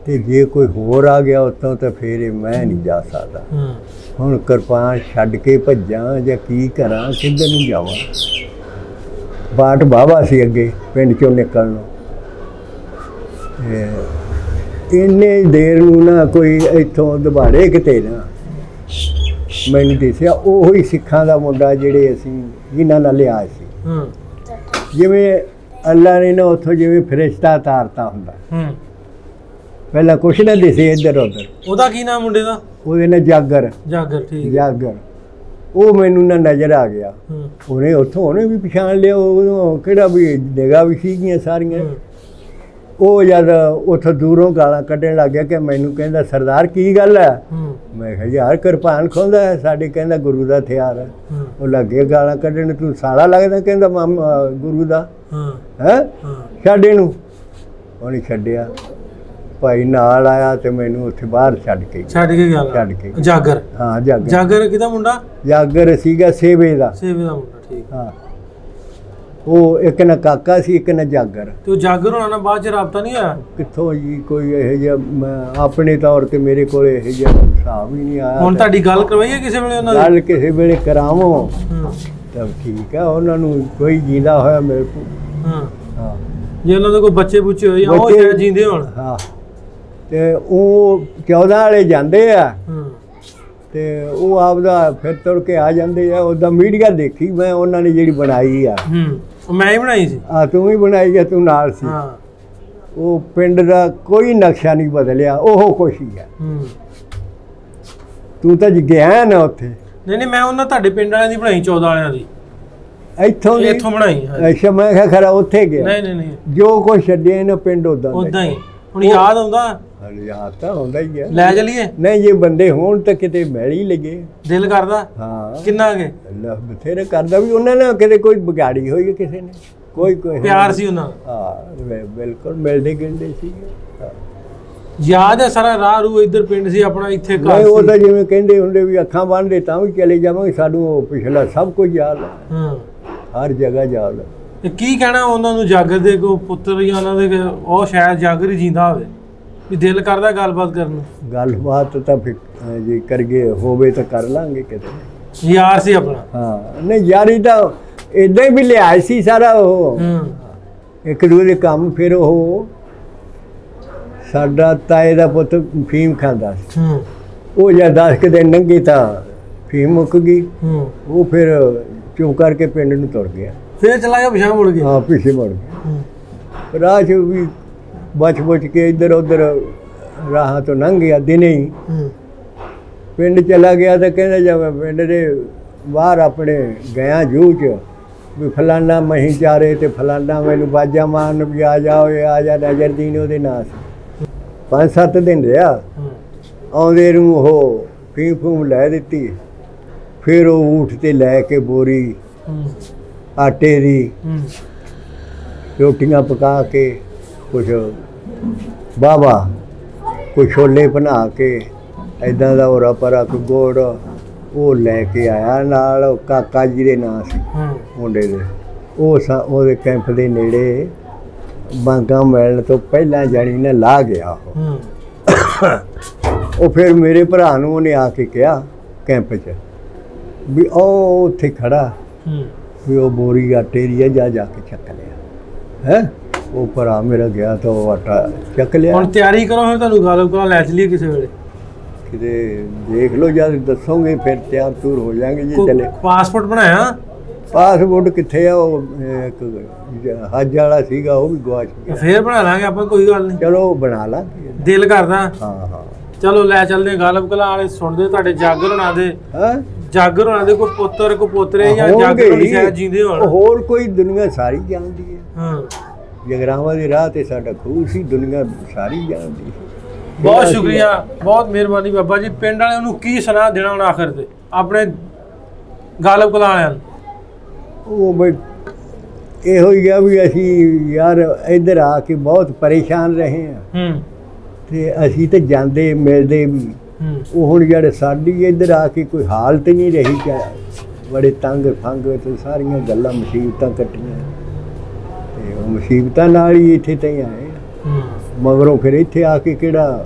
ਤੇ ਜੇ ਕੋਈ ਹੋਰ ਆ ਗਿਆ ਉੱਤੋਂ ਤਾਂ ਫਿਰ ਮੈਂ ਨਹੀਂ ਜਾ ਸਕਦਾ। ਹੁਣ ਕਿਰਪਾਨ ਛੱਡ ਕੇ ਭੱਜਾਂ ਜਾਂ ਕੀ ਕਰਾਂ, ਕਿੱਧਰ ਨੂੰ ਜਾਵਾਂ? ਬਾਟ ਬਾਬਾ ਸੀ ਅੱਗੇ ਪਿੰਡ 'ਚੋਂ ਨਿਕਲਣ ਨੂੰ। ਇੰਨੇ ਦੇਰ ਨੂੰ ਨਾ ਕੋਈ ਇੱਥੋਂ ਦਬਾੜੇ ਕਿਤੇ ਨਾ ਮੈਨੂੰ ਦਿਸਿਆ, ਉਹੀ ਸਿੱਖਾਂ ਦਾ ਮੁੰਡਾ ਜਿਹੜੇ ਅਸੀਂ ਜਿਨ੍ਹਾਂ ਨਾਲ ਲਿਆ ਸੀ। ਜਿਵੇਂ ਅੱਲਾ ਨੇ ਨਾ ਉੱਥੋਂ ਜਿਵੇਂ ਫਰਿਸ਼ਤਾ ਤਾਰਤਾ ਹੁੰਦਾ, ਪਹਿਲਾਂ ਕੁਛ ਨਾ ਦਿਸੇ ਇੱਧਰ ਉੱਧਰ। ਉਹਦਾ ਕੀ ਨਾਮ ਮੁੰਡੇ ਦਾ? ਉਹਦੇ ਨਾਲ ਜਾਗਰ। ਠੀਕ। ਜਾਗਰ। ਉਹ ਮੈਨੂੰ ਨਾ ਨਜ਼ਰ ਆ ਗਿਆ। ਉਹਨੇ ਉੱਥੋਂ ਉਹਨੇ ਵੀ ਪਛਾਣ ਲਿਆ, ਉਹ ਕਿਹੜਾ ਵੀ ਨਿਗਾਹ ਵੀ ਸੀਗੀਆਂ ਸਾਰੀਆਂ। ਉਹ ਜਦ ਉੱਥੋਂ ਦੂਰੋਂ ਗਾਲਾਂ ਕੱਢਣ ਲੱਗ ਗਿਆ ਕਿ ਮੈਨੂੰ ਕਹਿੰਦਾ ਸਰਦਾਰ ਕੀ ਗੱਲ ਹੈ? ਮੈਂ ਕਿਹਾ ਯਾਰ ਕਿਰਪਾਨ ਖੋਂਦਾ ਹੈ ਸਾਡੇ, ਕਹਿੰਦਾ ਗੁਰੂ ਦਾ ਹਥਿਆਰ ਹੈ। ਉਹ ਲੱਗੇ ਗਾਲਾਂ ਕੱਢਣ, ਤੂੰ ਸਾਲਾ ਲੱਗਦਾ, ਕਹਿੰਦਾ ਗੁਰੂ ਦਾ ਹੈ, ਛੱਡ ਇਹਨੂੰ। ਉਹਨੇ ਛੱਡਿਆ, ਭਾਈ ਨਾਲ ਆਇਆ ਤੇ ਮੈਨੂੰ ਉੱਥੇ ਬਾਹਰ ਛੱਡ ਕੇ ਗਿਆ। ਜਾਗਰ? ਹਾਂ ਜਾਗਰ। ਜਾਗਰ ਕਿਹਦਾ ਮੁੰਡਾ? ਜਾਗਰ ਸੀਗਾ ਸੇਵੇ ਦਾ ਮੁੰਡਾ। ਠੀਕ। ਹਾਂ, ਉਹ ਇੱਕ ਨਾ ਕਾਕਾ ਸੀ, ਇੱਕ ਨਾ ਜਾਗਰ। ਤੇ ਉਹ ਜਾਗਰ ਹੋਣਾ ਨਾਲ ਬਾਅਦ 'ਚ ਰਾਬਤਾ ਨਹੀਂ ਆਇਆ? ਕਿੱਥੋਂ ਜੀ, ਕੋਈ ਇਹੋ ਜਿਹਾ ਆਪਣੇ ਤੌਰ 'ਤੇ ਮੇਰੇ ਕੋਲ ਇਹੋ ਜਿਹਾ ਹਿਸਾਬ ਹੀ ਨਹੀਂ ਆਇਆ। ਹੁਣ ਤੁਹਾਡੀ ਗੱਲ ਕਰਵਾਈਏ ਕਿਸੇ ਵੇਲੇ ਉਹਨਾਂ ਨਾਲ? ਗੱਲ ਕਿਸੇ ਵੇਲੇ ਕਰਾਵੋ ਤਾਂ ਠੀਕ ਹੈ। ਉਹਨਾਂ ਨੂੰ ਕੋਈ ਜੀਂਦਾ ਹੋਇਆ ਮੇਰੇ ਕੋਲ। ਹਾਂ, ਜੇ ਉਹਨਾਂ ਦੇ ਕੋਈ ਬੱਚੇ ਬੁੱਚੇ ਹੋਏ ਉਹ ਸ਼ਾਇਦ ਜੀਂਦੇ ਹੋਣ। ਹਾਂ, ਤੇ ਉਹ 14 ਵਾਲੇ ਜਾਂਦੇ ਆ ਤੇ ਉਹ ਆਪਦਾ ਫਿਰ ਤੁਰ ਕੇ ਆ ਜਾਂਦੇ ਆ। ਉਹਦਾ ਮੀਡੀਆ ਦੇਖੀ ਮੈਂ, ਉਹਨਾਂ ਨੇ ਜਿਹੜੀ ਬਣਾਈ ਆ, ਮੈਂ ਹੀ ਬਣਾਈ ਸੀ। ਹਾਂ, ਤੂੰ ਹੀ ਬਣਾਈ ਆ, ਤੂੰ ਨਾਲ ਸੀ। ਉਹ ਪਿੰਡ ਦਾ ਕੋਈ ਨਕਸ਼ਾ ਨਹੀਂ ਬਦਲਿਆ, ਉਹ ਕੁਛ ਹੀ ਆ। ਤੂੰ ਤਾਂ ਗਿਆ ਨਾ ਉੱਥੇ? ਨਹੀਂ, ਮੈਂ ਉਹਨਾਂ ਤੁਹਾਡੇ ਪਿੰਡ ਵਾਲਿਆਂ ਦੀ ਬਣਾਈ, 14 ਵਾਲਿਆਂ ਦੀ। ਇੱਥੋਂ ਬਣਾਈ? ਅੱਛਾ, ਮੈਂ ਕਿਹਾ ਖਰਾ ਉੱਥੇ ਗਿਆ। ਨਹੀਂ, ਜੋ ਕੁਛ ਛੱਡਿਆ ਇਹਨਾਂ ਪਿੰਡ ਉਦਾਂ ਹੀ। ਹੁਣ ਯਾਦ ਆਉਂਦਾ? ਯਾਦ ਤਾਂ ਆਉਂਦਾ ਹੀ ਹੈ। ਲੈ ਚਲੀਏ? ਨਹੀਂ, ਜੇ ਬੰਦੇ ਹੋਣ ਤਾਂ ਕਿਤੇ ਮਿਲ ਹੀ ਲਈਏ। ਦਿਲ ਕਰਦਾ? ਹਾਂ। ਕਿੰਨਾ ਕੇ? ਬਥੇਰੇ ਕਰਦਾ ਵੀ। ਉਹਨਾਂ ਨੇ ਕਿਤੇ ਕੋਈ ਵਿਗਾੜੀ ਹੋਈ ਕਿਸੇ ਨੇ? ਕੋਈ ਪਿਆਰ ਸੀ ਉਹਨਾਂ ਦਾ? ਹਾਂ, ਬਿਲਕੁਲ ਮਿਲਦੇ ਗਿਲਦੇ ਸੀ। ਯਾਦ ਹੈ ਸਾਰਾ ਰਾਹ ਰੂ ਇੱਧਰ ਪਿੰਡ ਸੀ ਆਪਣਾ, ਇੱਥੇ ਘਰ ਸੀ। ਉਹ ਤਾਂ ਜਿਵੇਂ ਕਹਿੰਦੇ ਹੁੰਦੇ ਵੀ ਅੱਖਾਂ ਬੰਨ੍ਹਦੇ ਤਾਂ ਵੀ ਚਲੇ ਜਾਵਾਂਗੇ, ਸਾਨੂੰ ਉਹ ਪਿਛਲਾ ਸਭ ਕੁਝ ਯਾਦ ਹੈ। ਹਰ ਜਗ੍ਹਾ ਯਾਦ ਹੈ। ਤੇ ਕੀ ਕਹਿਣਾ ਉਹਨਾਂ ਨੂੰ, ਜਾਗਰ ਦੇ ਕੋ ਪੁੱਤਰ ਜਾਂ ਉਹਨਾਂ ਦੇ? ਉਹ ਸ਼ਾਇਦ ਜਾਗਰ ਹੀ ਜਿੰਦਾ ਹੋਵੇ, ਵੀ ਦਿਲ ਕਰਦਾ ਗੱਲਬਾਤ ਕਰਨ ਨੂੰ। ਗੱਲਬਾਤ ਤਾਂ ਫਿਰ ਜੇ ਕਰਗੇ ਹੋਵੇ ਤਾਂ ਕਰ ਲਾਂਗੇ ਕਿਤੇ। ਯਾਰ ਸੀ ਆਪਣਾ? ਹਾਂ। ਨਹੀਂ, ਯਾਰੀ ਤਾਂ ਇੱਦਾਂ ਹੀ ਵੀ ਲਿਆ ਸੀ ਸਾਰਾ। ਉਹ ਇੱਕ ਦੂਜੇ ਦੇ ਕੰਮ। ਫਿਰ ਉਹ ਸਾਡਾ ਤਾਏ ਦਾ ਪੁੱਤ ਫੀਮ ਖਾਂਦਾ ਸੀ। ਉਹ ਜਦ 10 ਕੁ ਦਿਨ ਲੰਘੇ ਤਾਂ ਫੀਮ ਮੁੱਕ ਗਈ। ਉਹ ਫਿਰ ਚੁੱਪ ਕਰਕੇ ਪਿੰਡ ਨੂੰ ਤੁਰ ਗਿਆ। फिर चला गया पिछा मुड़ के? हाँ पीछे मुड़ गया। राह च भी बच के इधर उधर राह तो लंघ गया। दिन ही पिंड चला गया तो कहने जब पिंड के बाहर अपने गया जू च भी फलाना मही चारे तो फलाना मैनू बाजा मारन भी आ जा नजर दीन वो नाम से 5-7 दिन रहा। आउंदे नूं ओह फीम फूम लै दित्ती। फिर वो ऊठ ते लैके बोरी आटे दी रोटियां पका के कुछ बाबा कुछ छोले बना के इदां दा होरा परा कोई गुड़ वो लैके आया नाल काका जी दे नाम से मुंडे दे। वो कैंप दे नेड़े बांगा मिलण तो पहला जानी ने ला गया वो। फिर मेरे भरा नूं उहने आके कहा कैंप च भी ओ उत्थे खड़ा भी वो बोरी आटे दी है जाके चक लिया है। वो भरा मेरा गया तो वो आटा चक लिया। हुण तैयारी करो फिर तुहानूं गालब कोला लै चलीए किसी वेले किते देख लो जब दसोगे फिर तैयार तूर हो जाएंगे जी। चले पासपोर्ट बनाया? पासपोर्ट कित्थे आ वो एक हज वाला सीगा वो भी गवाच गया। फिर बना लांगे आपां कोई गल नहीं। चलो बना लांगे दिल करदा। हाँ हाँ चलो लै चलदे गालब कला वाले सुनदे तुहाडे जागर होना दे। जागर होना दे कोई पुੱਤਰ कोई पोतरे ਜਾਂ ਜਾਗਰ ਹੋਣੀ ਸ਼ਾਇਦ ਜੀਂਦੇ ਹੋਣ। ਹੋਰ ਕੋਈ ਦੁਨੀਆ ਸਾਰੀ ਜਾਣਦੀ ਹੈ। ਹਾਂ ਜਗਰਾਵਾਂ ਦੇ ਰਾਹ ਤੇ ਸਾਡਾ ਖੂਹ ਸੀ ਦੁਨੀਆ ਸਾਰੀ ਜਾਣਦੀ ਹੈ। ਬਹੁਤ ਸ਼ੁਕਰੀਆ ਬਹੁਤ ਮਿਹਰਬਾਨੀ ਬਾਬਾ ਜੀ। ਪਿੰਡ ਵਾਲਿਆਂ ਨੂੰ ਕੀ ਸੁਣਾ ਦੇਣਾ ਹੁਣ ਆਖਰ ਤੇ ਆਪਣੇ ਗਾਲਬ ਕਲਾਂ ਵਾਲਿਆਂ ਨੂੰ? ਉਹ ਬਈ ਇਹੋ ਹੀ ਗਿਆ ਵੀ ਅਸੀਂ ਯਾਰ ਇੱਧਰ ਆ ਕੇ ਬਹੁਤ ਪਰੇਸ਼ਾਨ ਰਹੇ ਹਾਂ ਤੇ ਅਸੀਂ ਤੇ ਜਾਂਦੇ ਮਿਲਦੇ ਵੀ। ਉਹ ਹੁਣ ਜਿਹੜੇ ਸਾਡੀ ਇੱਧਰ ਆ ਕੇ ਕੋਈ ਹਾਲਤ ਨਹੀਂ ਰਹੀ ਕਿ ਬੜੇ ਤੰਗ ਫੰਗ ਤੇ ਸਾਰੀਆਂ ਗੱਲਾਂ ਮੁਸੀਬਤਾਂ ਕੱਟੀਆਂ ਤੇ ਉਹ ਮੁਸੀਬਤਾਂ ਨਾਲ ਹੀ ਇੱਥੇ ਤਾਈਂ ਆਏ। ਮਗਰੋਂ ਫਿਰ ਇੱਥੇ ਆ ਕੇ ਕਿਹੜਾ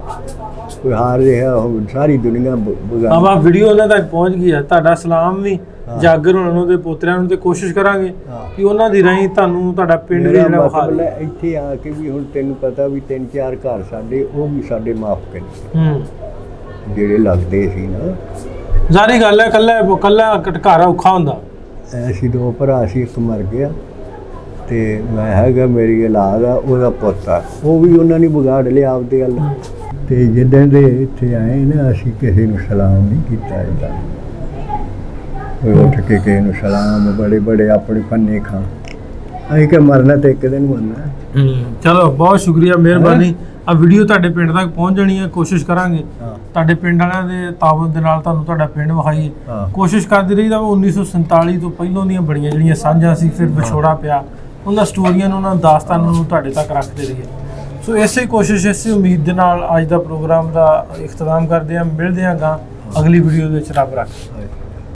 ਕੋਈ ਹਾਰ ਰਿਹਾ ਸਾਰੀ ਦੁਨੀਆ ਬਾਬਾ ਵੀਡੀਓ ਉਹਨਾਂ ਤੱਕ ਪਹੁੰਚ ਗਈ ਹੈ। ਤੁਹਾਡਾ ਸਲਾਮ ਵੀ ਜਾਗਰ ਉਹਨਾਂ ਨੂੰ ਤੇ ਪੋਤਰਿਆਂ ਨੂੰ ਤੇ ਕੋਸ਼ਿਸ਼ ਕਰਾਂਗੇ ਕਿ ਉਹਨਾਂ ਦੀ ਰਾਹੀਂ ਤੁਹਾਨੂੰ ਤੁਹਾਡਾ ਪਿੰਡ ਵੀ ਜਿਹੜਾ ਵਿਖਾ ਦੇ। ਇੱਥੇ ਆ ਕੇ ਵੀ ਹੁਣ ਤੈਨੂੰ ਪਤਾ ਵੀ 3-4 ਘਰ ਸਾਡੇ ਉਹ ਵੀ ਸਾਡੇ ਮਾਫ ਕਰੀ ਜਿਹੜੇ ਲੱਗਦੇ ਸੀ ਨਾ। ਜ਼ਾਰੀ ਗੱਲ ਹੈ ਕੱਲਾ ਘਰ ਔਖਾ ਹੁੰਦਾ। ਅਸੀਂ 2 ਭਰਾ ਸੀ ਇੱਕ ਮਰ ਗਿਆ ਤੇ ਮੈਂ ਹੈਗਾ ਮੇਰੀ ਔਲਾਦ ਆ ਉਹਦਾ ਪੁੱਤ ਆ ਉਹ ਵੀ ਉਹਨਾਂ ਨੇ ਵਿਗਾੜ ਲਿਆ ਆਪਦੇ ਵੱਲ। ਤੇ ਜਿੱਦਾਂ ਦੇ ਇੱਥੇ ਆਏ ਨਾ ਅਸੀਂ ਕਿਸੇ ਨੂੰ ਸਲਾਮ ਨਹੀਂ ਕੀਤਾ ਇੱਦਾਂ ਕੋਈ ਉੱਠ ਕੇ ਕਿਸੇ ਨੂੰ ਸਲਾਮ ਬੜੇ ਆਪਣੇ ਪੰਨੇ ਖਾਂ ਅਸੀਂ ਕਿ ਮਰਨਾ ਤੇ ਇੱਕ ਦਿਨ ਮਰਨਾ। ਚਲੋ ਬਹੁਤ ਸ਼ੁਕਰੀਆ ਮਿਹਰਬਾਨੀ। ਆ ਵੀਡੀਓ ਤੁਹਾਡੇ ਪਿੰਡ ਤੱਕ ਪਹੁੰਚ ਜਾਣੀ ਹੈ। ਕੋਸ਼ਿਸ਼ ਕਰਾਂਗੇ ਤੁਹਾਡੇ ਪਿੰਡ ਵਾਲਿਆਂ ਦੇ ਤਾਬਤ ਦੇ ਨਾਲ ਤੁਹਾਨੂੰ ਤੁਹਾਡਾ ਪਿੰਡ ਵਿਖਾਈਏ। ਕੋਸ਼ਿਸ਼ ਕਰਦੀ ਰਹੀ ਤਾਂ 1947 ਤੋਂ ਪਹਿਲਾਂ ਦੀਆਂ ਬੜੀਆਂ ਜਿਹੜੀਆਂ ਸਾਂਝਾਂ ਸੀ ਫਿਰ ਵਿਛੋੜਾ ਪਿਆ ਉਹਨਾਂ ਸਟੋਰੀਆਂ ਨੂੰ ਉਹਨਾਂ ਦਾਸਤਾਨਾਂ ਨੂੰ ਤੁਹਾਡੇ ਤੱਕ ਰੱਖਦੇ ਰਹੀਏ। ਸੋ ਇਸੇ ਕੋਸ਼ਿਸ਼ ਇਸੇ ਉਮੀਦ ਦੇ ਨਾਲ ਅੱਜ ਦਾ ਪ੍ਰੋਗਰਾਮ ਦਾ ਇਖਤਤਾਮ ਕਰਦੇ ਹਾਂ। ਮਿਲਦੇ ਹਾਂ ਅਗਲੀ ਵੀਡੀਓ ਦੇ ਵਿੱਚ ਰੱਬ ਰੱਖੇ।